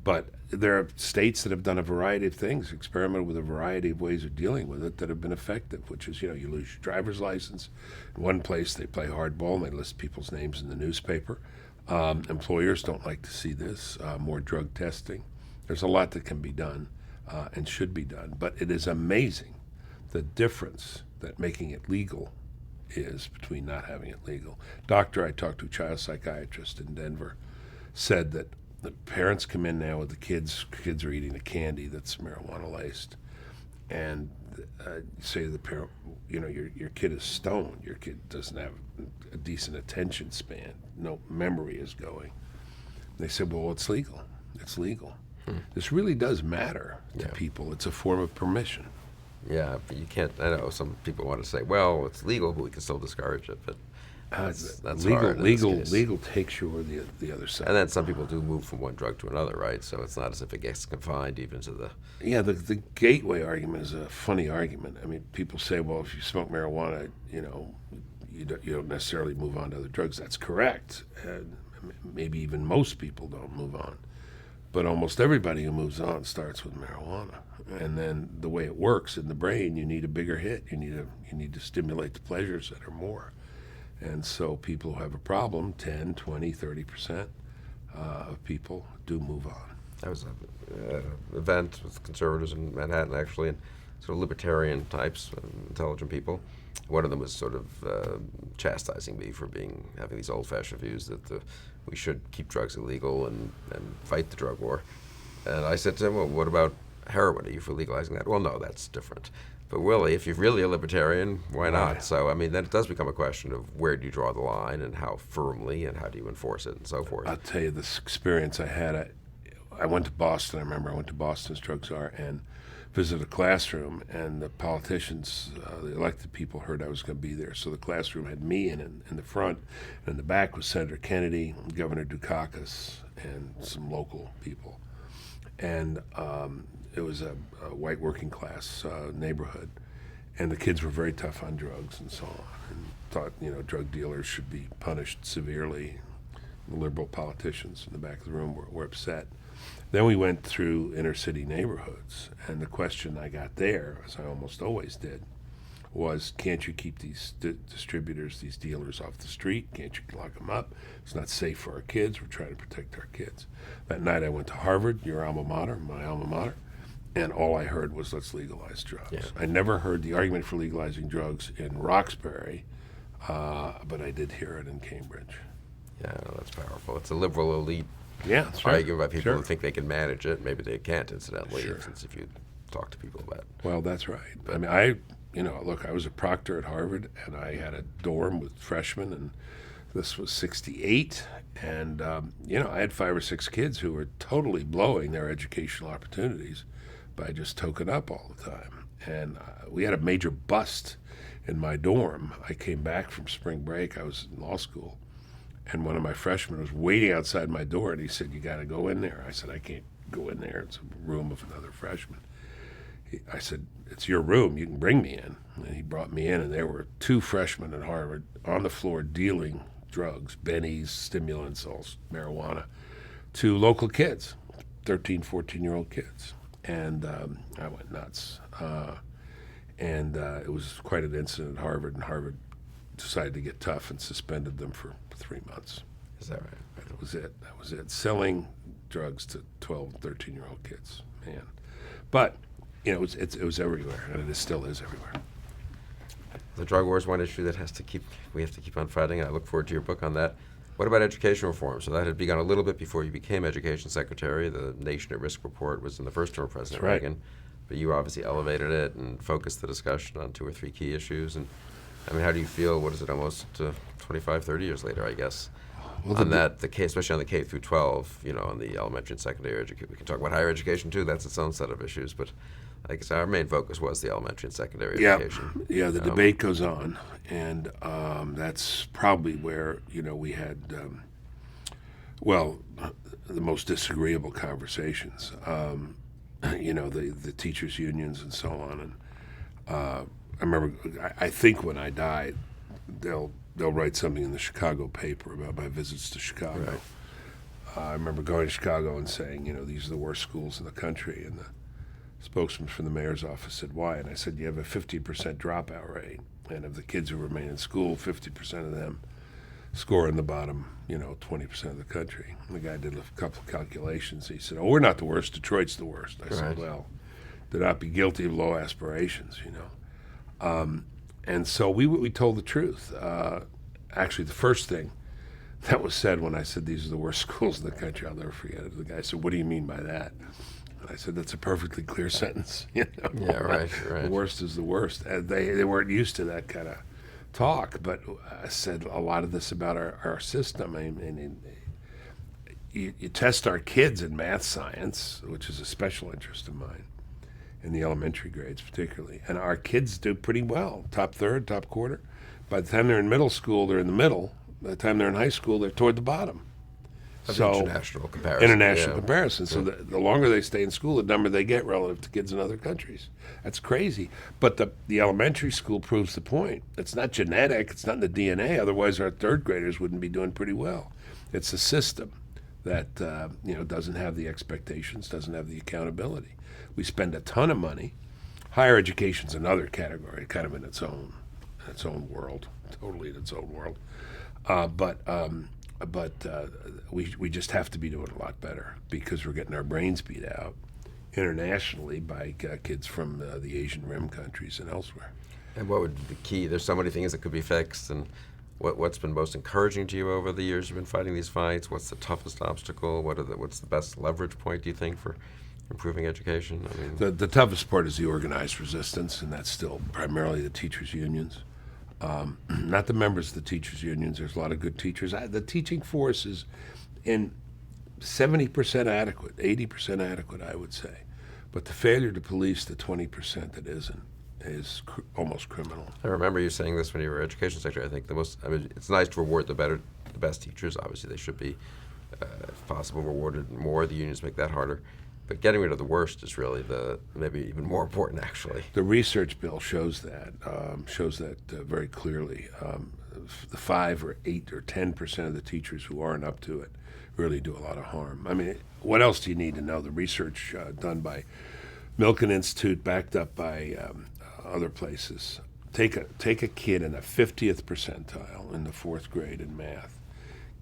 But there are states that have done a variety of things, experimented with a variety of ways of dealing with it that have been effective, which is, you lose your driver's license. In one place, they play hardball and they list people's names in the newspaper. Employers don't like to see this. More drug testing. There's a lot that can be done and should be done. But it is amazing the difference that making it legal is between not having it legal. Doctor I talked to, a child psychiatrist in Denver, said that the parents come in now with the kids. Kids are eating a candy that's marijuana laced, and say to the parent, your kid is stoned. Your kid doesn't have a decent attention span. No memory is going. They said, well, it's legal. It's legal. This really does matter to people. It's a form of permission. Yeah, but you can't. I know some people want to say, well, it's legal, but we can still discourage it. But that's legal, hard in this legal, case. legal takes you over the other side. And then some people do move from one drug to another, right? So it's not as if it gets confined even to the. Yeah, the gateway argument is a funny argument. I mean, people say, well, if you smoke marijuana, you don't necessarily move on to other drugs. That's correct. And maybe even most people don't move on. But almost everybody who moves on starts with marijuana. And then the way it works in the brain, you need a bigger hit. You need to stimulate the pleasures that are more. And so people who have a problem, 10, 20, 30% of people do move on. I was at an event with conservatives in Manhattan, actually, and sort of libertarian types, intelligent people. One of them was sort of chastising me for having these old-fashioned views that we should keep drugs illegal and fight the drug war. And I said to him, well, what about heroin? Are you for legalizing that? Well, no, that's different. But Willie, if you're really a libertarian, why not? Right. So, I mean, then it does become a question of where do you draw the line and how firmly and how do you enforce it and so forth. I'll tell you this experience I had. I went to Boston. I remember I went to Boston's drug czar and visited a classroom, and the politicians, the elected people, heard I was going to be there. So the classroom had me in the front, and in the back was Senator Kennedy, Governor Dukakis, and some local people. And it was a white working class neighborhood, and the kids were very tough on drugs and so on, and thought drug dealers should be punished severely. The liberal politicians in the back of the room were upset. Then we went through inner city neighborhoods, and the question I got there, as I almost always did, was, can't you keep these distributors, these dealers off the street? Can't you lock them up? It's not safe for our kids. We're trying to protect our kids. That night I went to Harvard, your alma mater, my alma mater, and all I heard was, let's legalize drugs. Yeah. I never heard the argument for legalizing drugs in Roxbury, but I did hear it in Cambridge. Yeah, that's powerful. It's a liberal elite Yeah, that's right. argument by people Sure. who think they can manage it. Maybe they can't, incidentally, Sure. since if you talk to people about it. Well, that's right. I mean, look, I was a proctor at Harvard, and I had a dorm with freshmen, and this was 68. And, I had 5 or 6 kids who were totally blowing their educational opportunities by just toking up all the time. And we had a major bust in my dorm. I came back from spring break. I was in law school. And one of my freshmen was waiting outside my door, and he said, you got to go in there. I said, I can't go in there. It's a room of another freshman. I said, it's your room. You can bring me in. And he brought me in, and there were 2 freshmen at Harvard on the floor dealing drugs, bennies, stimulants, all marijuana, to local kids, 13, 14-year-old kids. And I went nuts. And it was quite an incident at Harvard, and Harvard decided to get tough and suspended them for 3 months. Is that right? That was it. Selling drugs to 12 and 13-year-old kids, man. But, it was everywhere, and it still is everywhere. The drug war is one issue that we have to keep on fighting, and I look forward to your book on that. What about education reform? So that had begun a little bit before you became Education Secretary. The Nation at Risk report was in the first term of President That's right. Reagan, but you obviously elevated it and focused the discussion on 2 or 3 key issues. And I mean, how do you feel? What is it? Almost 25, 30 years later, I guess. Well, on that, especially on the K through 12, on the elementary and secondary education. We can talk about higher education too. That's its own set of issues, but I guess our main focus was the elementary and secondary education. Yeah, the debate goes on, and that's probably where we had the most disagreeable conversations. The teachers' unions and so on. And I remember, I think when I die, they'll write something in the Chicago paper about my visits to Chicago. Right. I remember going to Chicago and saying, these are the worst schools in the country, and the spokesman from the mayor's office said, why? And I said, you have a 50% dropout rate, and of the kids who remain in school, 50% of them score in the bottom, 20% of the country. And the guy did a couple of calculations. He said, we're not the worst, Detroit's the worst. I said, well, do not be guilty of low aspirations, And so we told the truth. Actually, the first thing that was said when I said these are the worst schools in the country, I'll never forget it. The guy said, what do you mean by that? And I said, that's a perfectly clear sentence. Yeah, right. The worst is the worst. And they weren't used to that kind of talk, but I said a lot of this about our system. I mean, you test our kids in math science, which is a special interest of mine, in the elementary grades particularly. And our kids do pretty well, top third, top quarter. By the time they're in middle school, they're in the middle. By the time they're in high school, they're toward the bottom. Of So international comparison. international comparison. So the longer they stay in school, the dumber they get relative to kids in other countries. That's crazy. But the elementary school proves the point. It's not genetic. It's not in the DNA. Otherwise, our third graders wouldn't be doing pretty well. It's a system that doesn't have the expectations, doesn't have the accountability. We spend a ton of money. Higher education's another category, kind of in its own world, totally in its own world. But we just have to be doing a lot better because we're getting our brains beat out internationally by kids from the Asian Rim countries and elsewhere. And what would be the key? There's so many things that could be fixed, and what's been most encouraging to you over the years you've been fighting these fights? What's the toughest obstacle? What's the best leverage point, do you think, for improving education? I mean, the toughest part is the organized resistance, and that's still primarily the teachers' unions. Not the members of the teachers' unions. There's a lot of good teachers. The teaching force is in 70% adequate, 80% adequate, I would say. But the failure to police the 20% that isn't is almost criminal. I remember you saying this when you were education secretary. I think it's nice to reward the best teachers. Obviously, they should be, if possible, rewarded more. The unions make that harder. But getting rid of the worst is really maybe even more important, actually. The research bill shows that very clearly. The 5 or 8 or 10% of the teachers who aren't up to it really do a lot of harm. I mean, what else do you need to know? The research done by Milken Institute, backed up by other places. Take a kid in the 50th percentile in the 4th grade in math.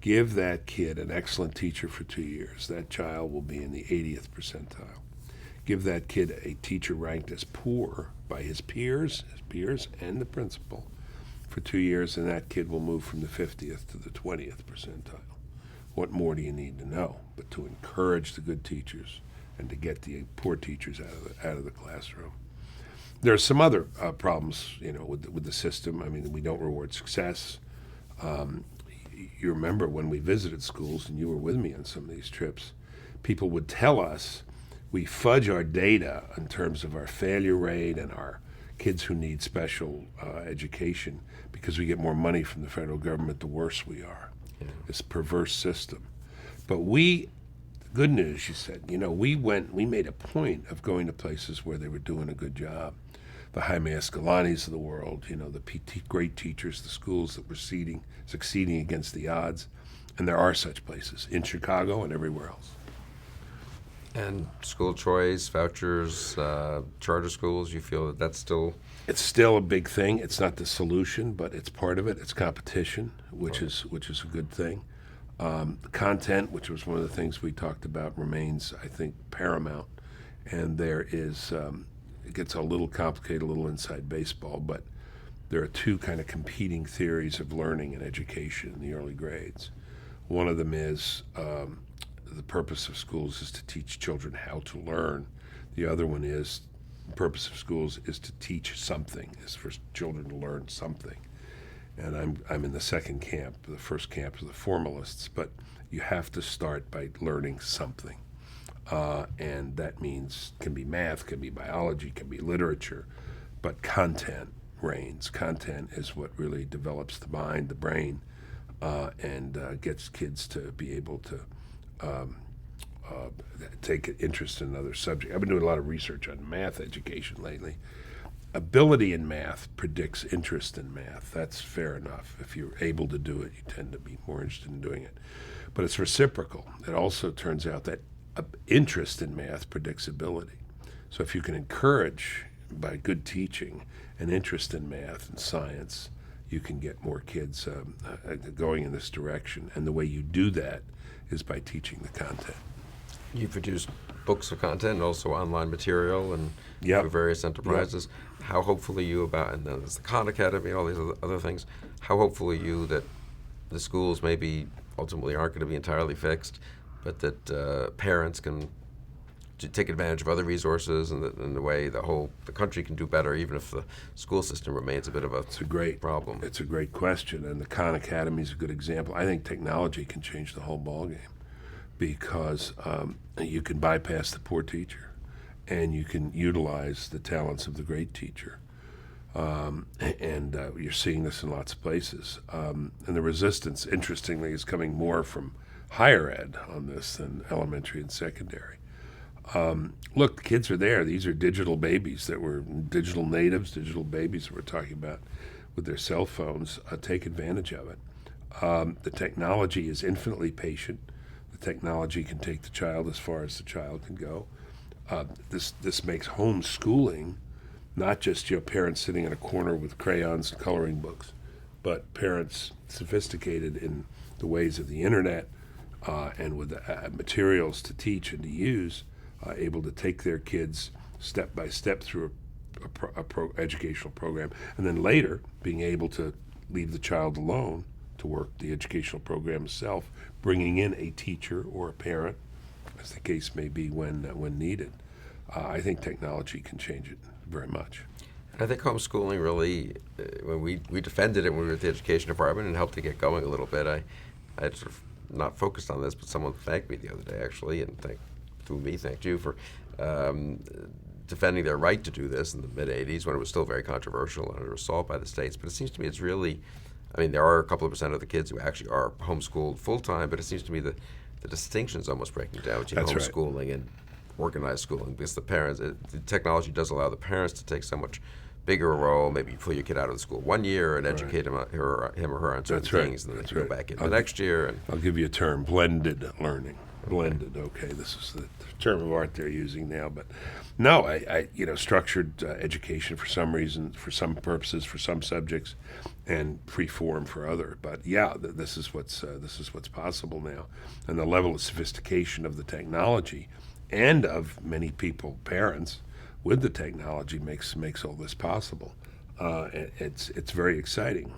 Give that kid an excellent teacher for 2 years. That child will be in the 80th percentile. Give that kid a teacher ranked as poor by his peers and the principal for 2 years, and that kid will move from the 50th to the 20th percentile. What more do you need to know but to encourage the good teachers and to get the poor teachers out of the classroom? There are some other problems, with the system. I mean, we don't reward success. You remember when we visited schools, and you were with me on some of these trips, people would tell us we fudge our data in terms of our failure rate and our kids who need special education because we get more money from the federal government the worse we are. Yeah. This perverse system. But good news, you said, we made a point of going to places where they were doing a good job. The Jaime Escalanes of the world, the great teachers, the schools that were succeeding against the odds. And there are such places in Chicago and everywhere else. And school choice, vouchers, charter schools, you feel that's still... It's still a big thing. It's not the solution, but it's part of it. It's competition, which is a good thing. Content, which was one of the things we talked about, remains, I think, paramount. And there is... it gets a little complicated, a little inside baseball, but there are two kind of competing theories of learning and education in the early grades. One of them is the purpose of schools is to teach children how to learn. The other one is the purpose of schools is to teach something, is for children to learn something. And I'm in the second camp. The first camp is the formalists, but you have to start by learning something. And that means can be math, can be biology, can be literature, but content reigns. Content is what really develops the mind, the brain, and gets kids to be able to take an interest in another subject. I've been doing a lot of research on math education lately. Ability in math predicts interest in math. That's fair enough. If you're able to do it, you tend to be more interested in doing it. But it's reciprocal. It also turns out that interest in math predicts ability. So if you can encourage, by good teaching, an interest in math and science, you can get more kids going in this direction. And the way you do that is by teaching the content. You produced books of content and also online material and Yep. through various enterprises. Yep. How hopeful are you about, and then there's the Khan Academy, all these other things, how hopeful are you that the schools maybe ultimately aren't going to be entirely fixed, but that parents can take advantage of other resources and the way the country can do better, even if the school system remains a bit of a problem? It's a great question, and the Khan Academy is a good example. I think technology can change the whole ballgame because you can bypass the poor teacher, and you can utilize the talents of the great teacher. And you're seeing this in lots of places. And the resistance, interestingly, is coming more from higher ed on this than elementary and secondary. Look, the kids are there. These are digital babies that were digital natives, digital babies that we're talking about with their cell phones. Take advantage of it. The technology is infinitely patient. The technology can take the child as far as the child can go. This makes homeschooling not just parents sitting in a corner with crayons and coloring books, but parents sophisticated in the ways of the internet and with materials to teach and to use, able to take their kids step by step through a educational program, and then later being able to leave the child alone to work the educational program itself, bringing in a teacher or a parent, as the case may be when needed. I think technology can change it very much. I think homeschooling really, when we defended it when we were at the education department and helped to get going a little bit, I had sort of not focused on this, but someone thanked me the other day actually, and thanked you for defending their right to do this in the mid-'80s when it was still very controversial and under assault by the states. But it seems to me it's really, I mean, there are a couple of percent of the kids who actually are homeschooled full-time, but it seems to me the distinction is almost breaking down between That's homeschooling right. and organized schooling, because the parents, the technology does allow the parents to take so much bigger a role. Maybe you pull your kid out of the school 1 year and educate him or her on certain That's right. things, and then That's they right. go back in the next year. And I'll give you a term: blended learning. Blended. Okay, this is the term of art they're using now. But no, I structured education for some reason, for some purposes, for some subjects, and free form for other. But yeah, this is what's possible now, and the level of sophistication of the technology and of many people, parents, with the technology makes all this possible. It's very exciting.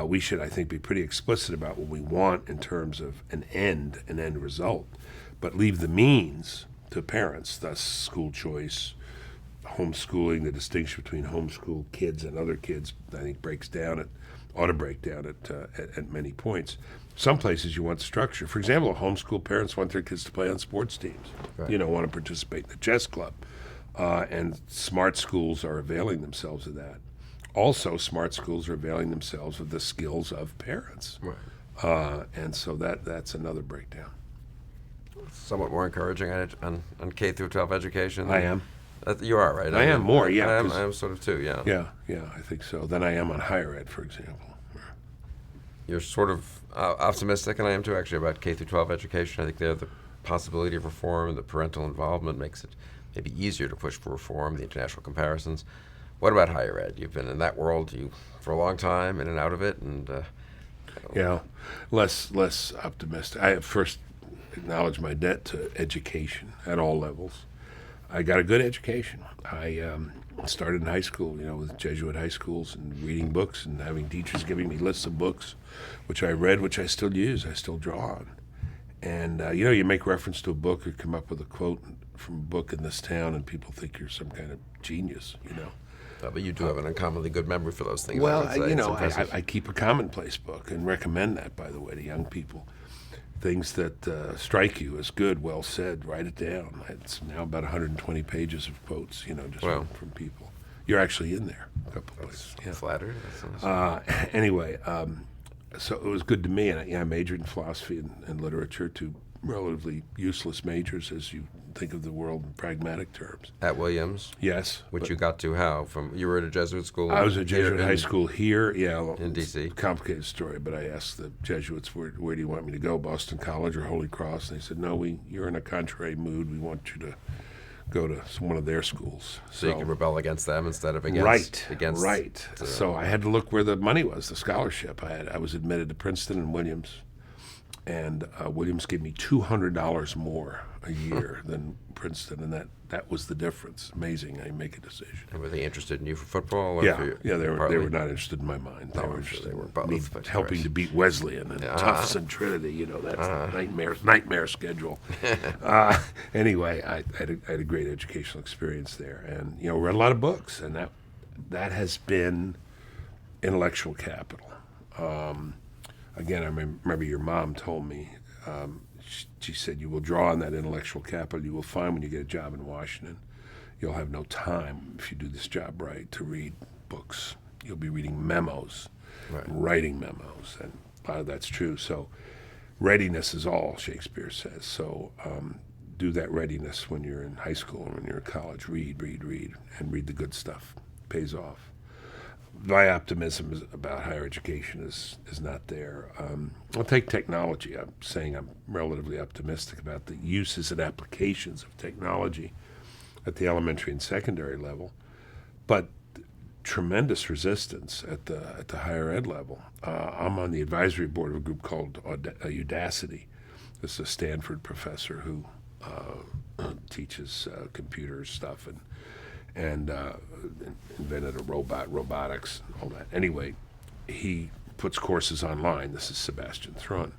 We should, I think, be pretty explicit about what we want in terms of an end result, but leave the means to parents, thus school choice, homeschooling. The distinction between homeschool kids and other kids, I think, ought to break down at many points. Some places you want structure. For example, homeschool parents want their kids to play on sports teams, Right. Want to participate in the chess club. And smart schools are availing themselves of that. Also, smart schools are availing themselves of the skills of parents. Right. And so that's another breakdown. Somewhat more encouraging on K through 12 education. I am. You are, right? I am more, yeah, I 'cause- am sort of too, yeah. Yeah, I think so. Than I am on higher ed, for example. You're sort of optimistic, and I am too, actually, about K through 12 education. I think there the possibility of reform and the parental involvement makes it maybe easier to push for reform, the international comparisons. What about higher ed? You've been in that world for a long time, in and out of it, and Yeah, less optimistic. I have first acknowledge my debt to education at all levels. I got a good education. I started in high school, with Jesuit high schools and reading books and having teachers giving me lists of books, which I read, which I still use, I still draw on. And, you make reference to a book or come up with a quote from a book in this town and people think you're some kind of genius, but you do have an uncommonly good memory for those things. Well, I would say. It's impressive. I keep a commonplace book and recommend that, by the way, to young people. Things that strike you as good, well said, write it down. It's now about 120 pages of quotes, just Wow. from people. You're actually in there a couple of places. I'm flattered. That's nice. Anyway, so it was good to me, and I majored in philosophy and literature, two relatively useless majors as you think of the world in pragmatic terms. At Williams, Yes. which but you got to how? You were at a Jesuit school? I was at here Jesuit high school here, in D.C.? Complicated story, but I asked the Jesuits, where do you want me to go, Boston College or Holy Cross? And they said, no, you're in a contrary mood. We want you to go to one of their schools. So you can rebel against them instead of against. Right. So I had to look where the money was, the scholarship. I was admitted to Princeton and Williams, and Williams gave me $200 more a year than Princeton, and that was the difference. Amazing. I make a decision. And were they interested in you for football? Or Yeah, for they were. partly? They were not interested in my mind. They No, were I'm sure interested they were in both, me but helping right. to beat Wesleyan and Tufts and Trinity. That's nightmare schedule. Anyway, I had a great educational experience there, and read a lot of books, and that has been intellectual capital. Again, I remember your mom told me she said, you will draw on that intellectual capital you will find when you get a job in Washington. You'll have no time, if you do this job right, to read books. You'll be reading memos, Right. writing memos, and a lot of that's true. So readiness is all, Shakespeare says. So do that readiness when you're in high school and when you're in college. Read, and read the good stuff. Pays off. My optimism about higher education is not there. I'll take technology. I'm saying I'm relatively optimistic about the uses and applications of technology at the elementary and secondary level, but tremendous resistance at the higher ed level. I'm on the advisory board of a group called Udacity. This is a Stanford professor who teaches computer stuff and invented a robotics, and all that. Anyway, he puts courses online. This is Sebastian Thrun.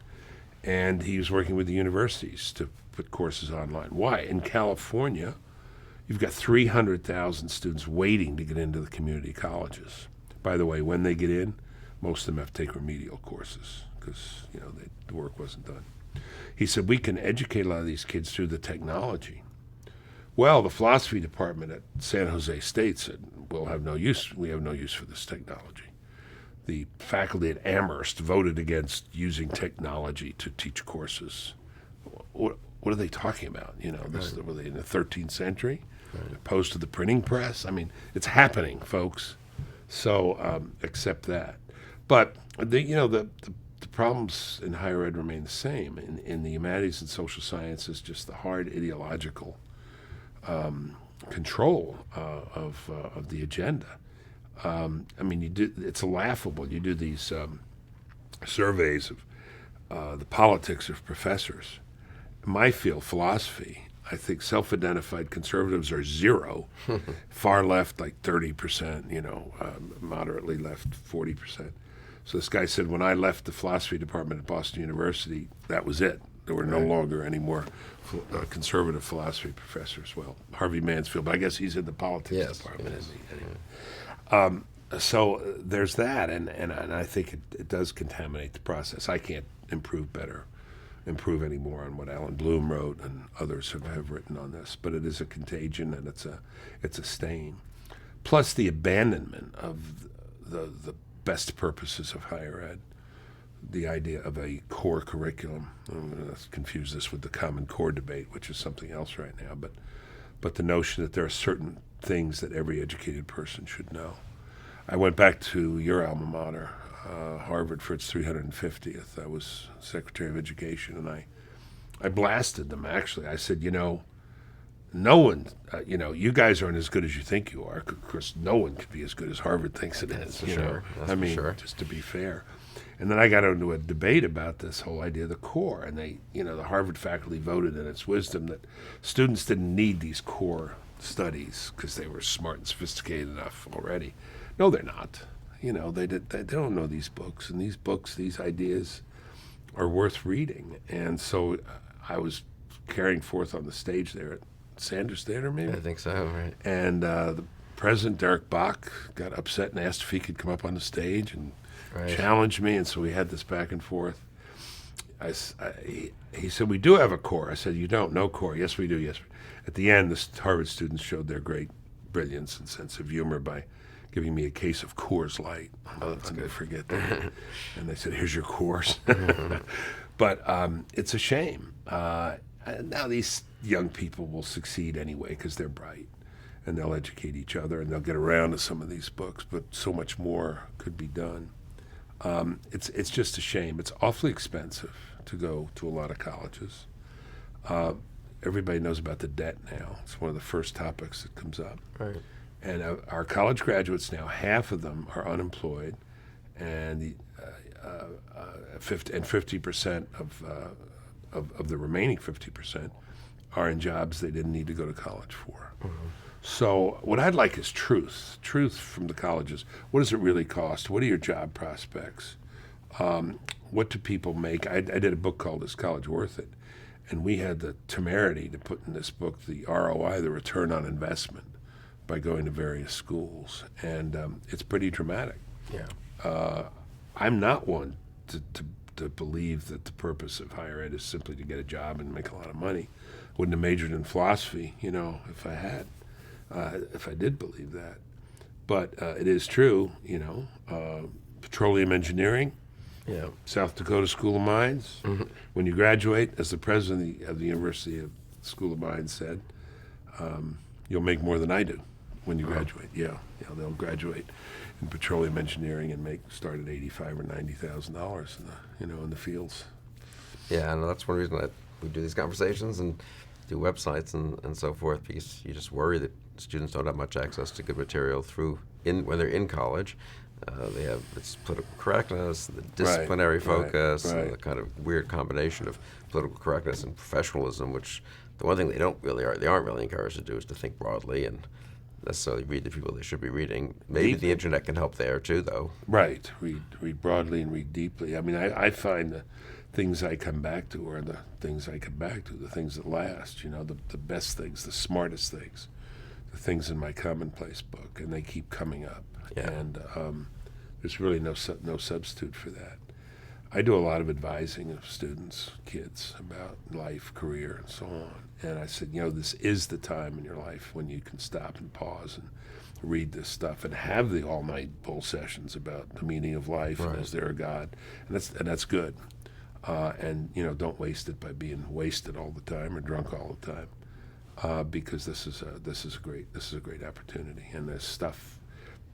And he was working with the universities to put courses online. Why? In California, you've got 300,000 students waiting to get into the community colleges. By the way, when they get in, most of them have to take remedial courses because the work wasn't done. He said, we can educate a lot of these kids through the technology. Well, the philosophy department at San Jose State said, we have no use for this technology. The faculty at Amherst voted against using technology to teach courses. What are they talking about? Were they in the 13th century? Right. Opposed to the printing press? I mean, it's happening, folks. So accept that. But the problems in higher ed remain the same. In the humanities and social sciences, just the hard ideological control of the agenda. It's laughable. You do these surveys of the politics of professors. In my field, philosophy, I think self-identified conservatives are 0, far left like 30%, moderately left 40%. So this guy said, when I left the philosophy department at Boston University, that was it. There were no longer any more conservative philosophy professors. Well, Harvey Mansfield, but I guess he's in the politics department, isn't he? So there's that, and I think it does contaminate the process. I can't improve any more on what Alan Bloom wrote and others have written on this, but it is a contagion and it's a stain. Plus the abandonment of the best purposes of higher ed. The idea of a core curriculum. I'm going to confuse this with the Common Core debate, which is something else right now, but the notion that there are certain things that every educated person should know. I went back to your alma mater, Harvard, for its 350th. I was Secretary of Education, and I blasted them, actually. I said, no one, you guys aren't as good as you think you are. Of course, no one could be as good as Harvard thinks it is. Just to be fair. And then I got into a debate about this whole idea of the core, and the Harvard faculty voted in its wisdom that students didn't need these core studies because they were smart and sophisticated enough already. No, they're not. They don't know these books, and these ideas are worth reading. And so I was carrying forth on the stage there at Sanders Theater, maybe? I think so, right. And the president, Derek Bach, got upset and asked if he could come up on the stage and challenged me, and so we had this back and forth. He said, we do have a core. I said, you don't? No core. Yes, we do. Yes. At the end, the Harvard students showed their great brilliance and sense of humor by giving me a case of Coors Light. I'll never forget that. And they said, here's your course. But it's a shame. Now these young people will succeed anyway because they're bright, and they'll educate each other, and they'll get around to some of these books, but so much more could be done. It's just a shame. It's awfully expensive to go to a lot of colleges. Everybody knows about the debt now. It's one of the first topics that comes up. Right. And our college graduates now, half of them are unemployed, and 50% of the remaining 50% are in jobs they didn't need to go to college for. Mm-hmm. So what I'd like is truth from the colleges. What does it really cost? What are your job prospects? What do people make? I did a book called Is College Worth It? And we had the temerity to put in this book the ROI, the return on investment, by going to various schools. And it's pretty dramatic. Yeah. I'm not one to to believe that the purpose of higher ed is simply to get a job and make a lot of money. Wouldn't have majored in philosophy, if I did believe that. But it is true, petroleum engineering, Yeah. South Dakota School of Mines. When you graduate, as the president of the University of School of Mines said, you'll make more than I do when you graduate. Yeah, they'll graduate in petroleum engineering and start at $85,000 or $90,000 in the fields. Yeah, and that's one reason that we do these conversations and do websites and so forth, because you just worry that students don't have much access to good material when they're in college. They have political correctness, the disciplinary focus, and the kind of weird combination of political correctness and professionalism, which the one thing they aren't really encouraged to do is to think broadly and necessarily read the people they should be reading. Maybe the internet can help there too, though. Right. Read broadly and read deeply. I mean, I find the things I come back to are the things I come back to, the things that last, the best things, the smartest things, the things in my commonplace book, and they keep coming up. Yeah. And there's really no substitute for that. I do a lot of advising of students, kids, about life, career, and so on. And I said, this is the time in your life when you can stop and pause and read this stuff and have the all-night bull sessions about the meaning of life and is there a God, and that's good. And don't waste it by being wasted all the time or drunk all the time, because this is a great opportunity, and there's stuff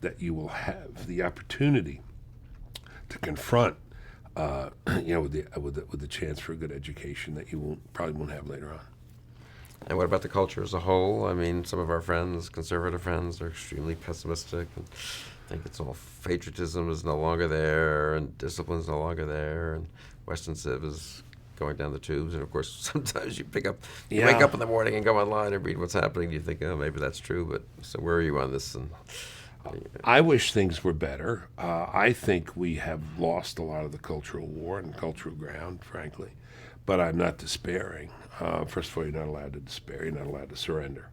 that you will have the opportunity to confront. With the chance for a good education that you probably won't have later on. And what about the culture as a whole? I mean, some of our friends, conservative friends, are extremely pessimistic and think it's all patriotism is no longer there and discipline is no longer there and Western Civ is going down the tubes. And of course, sometimes you wake up in the morning and go online and read what's happening. You think, oh, maybe that's true. But so where are you on this? And I wish things were better. I think we have lost a lot of the cultural war and cultural ground, frankly. But I'm not despairing. First of all, you're not allowed to despair. You're not allowed to surrender.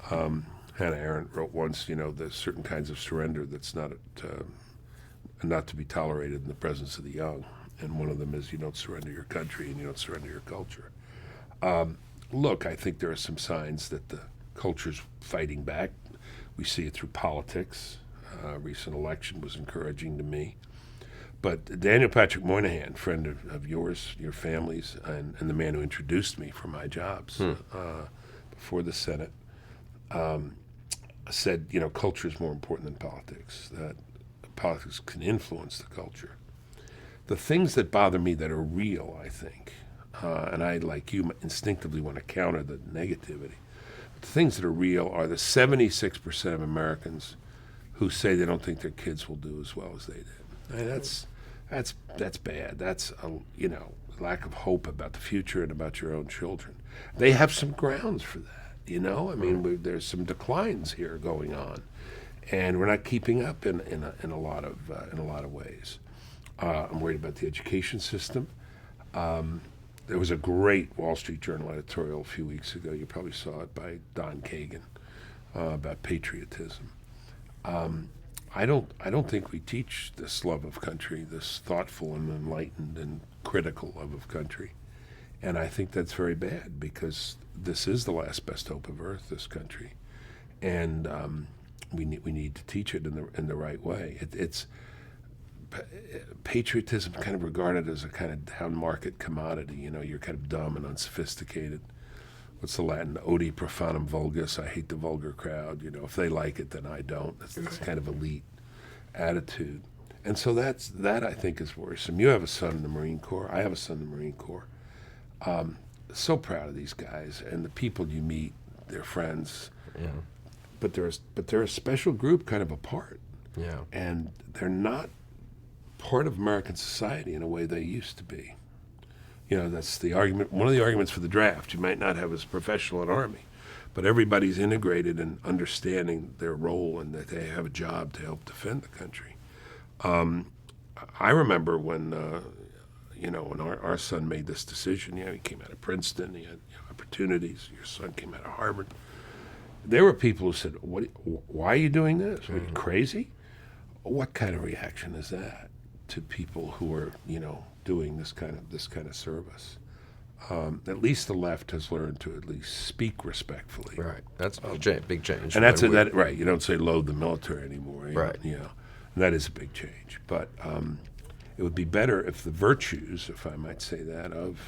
Hannah Arendt wrote once, there's certain kinds of surrender that's not to be tolerated in the presence of the young. And one of them is you don't surrender your country and you don't surrender your culture. Look, I think there are some signs that the culture's fighting back. We see it through politics. Recent election was encouraging to me. But Daniel Patrick Moynihan, friend of yours, your family's, and the man who introduced me for my jobs before the Senate, said, culture is more important than politics, that politics can influence the culture. The things that bother me that are real, I think, and I, like you, instinctively want to counter the negativity, the things that are real are the 76% of Americans who say they don't think their kids will do as well as they did. I mean, that's bad. That's lack of hope about the future and about your own children. They have some grounds for that. I mean, there's some declines here going on, and we're not keeping up in a lot of ways. I'm worried about the education system. There was a great Wall Street Journal editorial a few weeks ago. You probably saw it by Don Kagan about patriotism. I don't think we teach this love of country, this thoughtful and enlightened and critical love of country, and I think that's very bad because this is the last best hope of Earth, this country, and we need to teach it in the right way. It's patriotism kind of regarded as a kind of down market commodity. You're kind of dumb and unsophisticated. What's the Latin? Odi profanum vulgus. I hate the vulgar crowd. If they like it, then I don't. That's kind of elite attitude. And so that I think is worrisome. You have a son in the Marine Corps. I have a son in the Marine Corps. So proud of these guys and the people you meet, their friends. Yeah. But they're a special group, kind of apart. Yeah. And they're not part of American society in a way they used to be. That's the argument. One of the arguments for the draft. You might not have as professional an army, but everybody's integrated in understanding their role and that they have a job to help defend the country. I remember when when our son made this decision. He came out of Princeton. He had opportunities. Your son came out of Harvard. There were people who said, "Why are you doing this? Are you crazy?" What kind of reaction is that? to people who are, doing this kind of service. At least the left has learned to at least speak respectfully. Right. That's a big change. And that's that. Right. You don't say load the military anymore. Right. And that is a big change. But it would be better if the virtues, if I might say that, of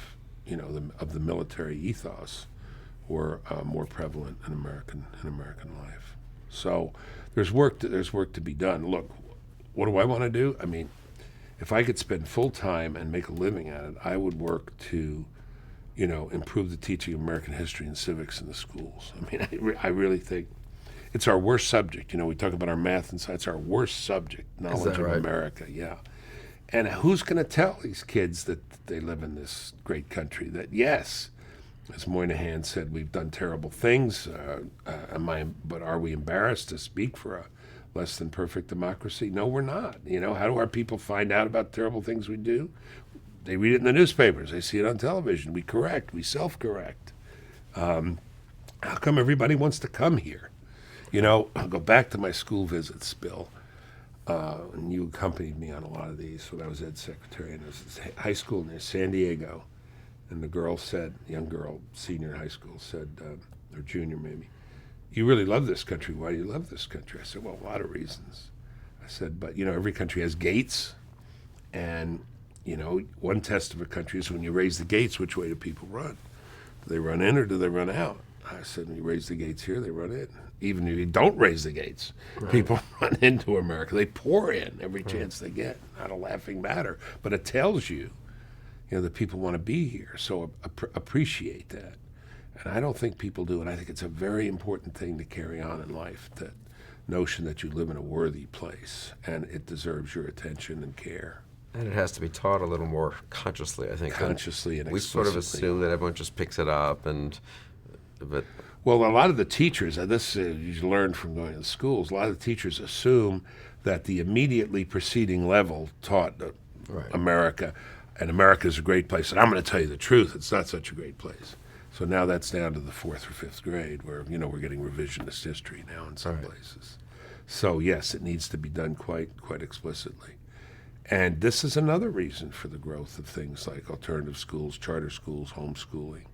the military ethos were more prevalent in American life. So there's work to be done. Look, what do I want to do? I mean, if I could spend full time and make a living at it, I would work to improve the teaching of American history and civics in the schools. I mean, I really think it's our worst subject. We talk about our math and science, our worst subject, knowledge of right? America, yeah. And who's going to tell these kids that they live in this great country, that yes, as Moynihan said, we've done terrible things, but are we embarrassed to speak for a less than perfect democracy? No, we're not. How do our people find out about terrible things we do? They read it in the newspapers. They see it on television. We correct. We self-correct. How come everybody wants to come here? I'll go back to my school visits, Bill. And you accompanied me on a lot of these when I was ed secretary. And it was a high school near San Diego. And the girl said, young girl, senior in high school, said, or junior maybe, "You really love this country. Why do you love this country?" I said, "Well, a lot of reasons." I said, "But, every country has gates. And one test of a country is when you raise the gates, which way do people run? Do they run in or do they run out?" I said, "When you raise the gates here, they run in. Even if you don't raise the gates, people run into America. They pour in every chance they get. Not a laughing matter, but it tells you, that people want to be here. So appreciate that." And I don't think people do, and I think it's a very important thing to carry on in life, that notion that you live in a worthy place, and it deserves your attention and care. And it has to be taught a little more consciously, I think. Consciously and we explicitly. sort of assume that everyone just picks it up, but well, a lot of the teachers, and this you learned from going to schools, a lot of the teachers assume that the immediately preceding level taught America, and America's a great place. And I'm going to tell you the truth, it's not such a great place. So now that's down to the 4th or 5th grade, where we're getting revisionist history now in some places. So yes, it needs to be done quite explicitly. And this is another reason for the growth of things like alternative schools, charter schools, homeschooling.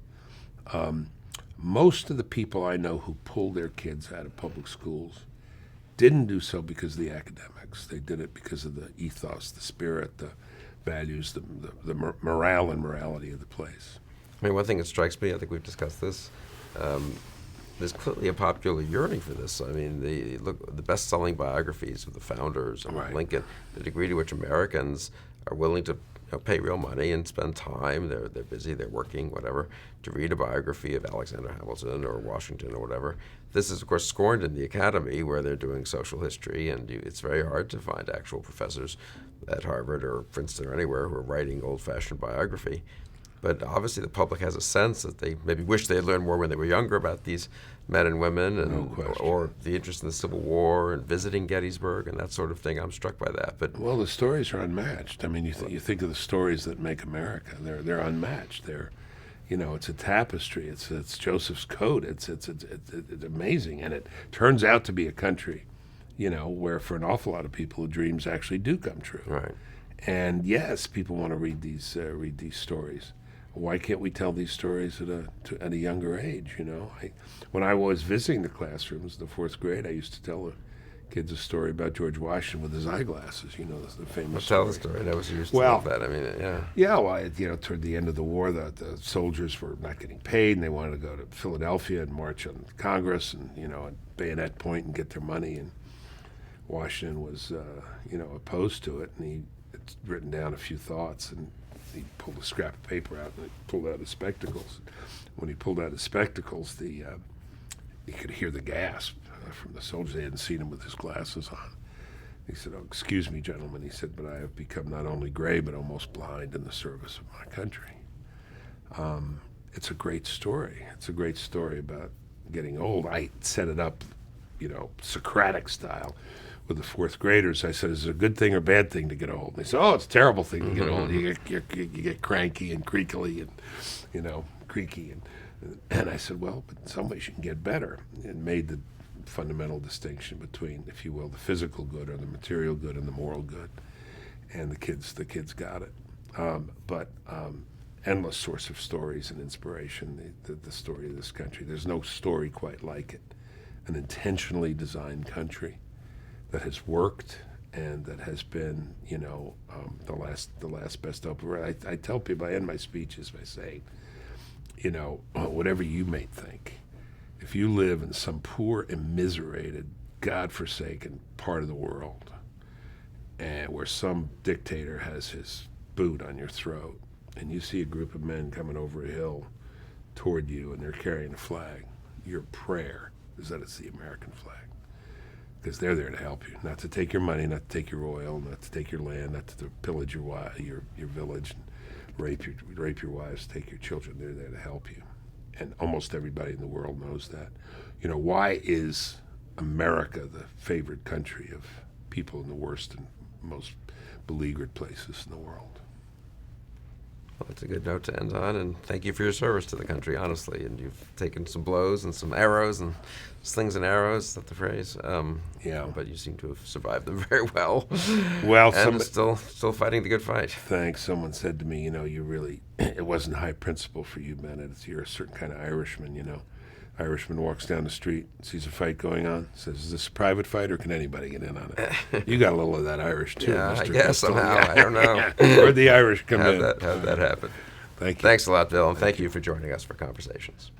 Most of the people I know who pulled their kids out of public schools didn't do so because of the academics. They did it because of the ethos, the spirit, the values, the morale and morality of the place. I mean, one thing that strikes me, I think we've discussed this, there's clearly a popular yearning for this. I mean, the best-selling biographies of the founders of Lincoln, the degree to which Americans are willing to pay real money and spend time, they're busy, they're working, whatever, to read a biography of Alexander Hamilton or Washington or whatever. This is, of course, scorned in the academy where they're doing social history, and it's very hard to find actual professors at Harvard or Princeton or anywhere who are writing old-fashioned biography. But obviously the public has a sense that they maybe wish they had learned more when they were younger about these men and women, and or the interest in the Civil War and visiting Gettysburg and that sort of thing. I'm struck by that. But well, the stories are unmatched. I mean, you think of the stories that make America. They're unmatched. It's a tapestry. It's Joseph's coat. It's amazing, and it turns out to be a country, where for an awful lot of people, the dreams actually do come true. Right. And yes, people want to read these stories. Why can't we tell these stories at a younger age? When I was visiting the classrooms, the 4th grade, I used to tell the kids a story about George Washington with his eyeglasses. The famous. Tell the story. That was used to love that. I mean, yeah. Yeah. Well, toward the end of the war, the soldiers were not getting paid, and they wanted to go to Philadelphia and march on Congress, and at bayonet point and get their money. And Washington was, opposed to it, and he had written down a few thoughts, and he pulled a scrap of paper out and he pulled out his spectacles. When he pulled out his spectacles, he could hear the gasp from the soldiers. They hadn't seen him with his glasses on. He said, "Oh, excuse me, gentlemen," he said, "but I have become not only gray but almost blind in the service of my country." It's a great story. It's a great story about getting old. I set it up, Socratic style with the 4th graders. I said, "Is it a good thing or bad thing to get old?" And they said, "Oh, it's a terrible thing to get old. You get cranky and creakily and, creaky." And I said, "Well, but in some ways you can get better." And made the fundamental distinction between, if you will, the physical good or the material good and the moral good. and the kids got it. But endless source of stories and inspiration. The story of this country. There's no story quite like it. An intentionally designed country that has worked and that has been, the last best hope. I tell people, I end my speeches by saying, whatever you may think, if you live in some poor, immiserated, godforsaken part of the world, and where some dictator has his boot on your throat, and you see a group of men coming over a hill toward you, and they're carrying a flag, your prayer is that it's the American flag. Because they're there to help you, not to take your money, not to take your oil, not to take your land, not to pillage your village, and rape your wives, take your children. They're there to help you, and almost everybody in the world knows that. Why is America the favored country of people in the worst and most beleaguered places in the world? Well, that's a good note to end on, and thank you for your service to the country, honestly. And you've taken some blows and some arrows and slings and arrows, is that the phrase? Yeah. But you seem to have survived them very well. Well, and still fighting the good fight. Thanks. Someone said to me, you really, it wasn't high principle for you, Bennett. You're a certain kind of Irishman, Irishman walks down the street, sees a fight going on, says, "Is this a private fight or can anybody get in on it?" You got a little of that Irish too, Yeah, Mr. I guess Kristol. somehow. I don't know. Where'd the Irish come in? How'd that happen? Thank you. Thanks a lot, Bill, and thank you for joining us for Conversations.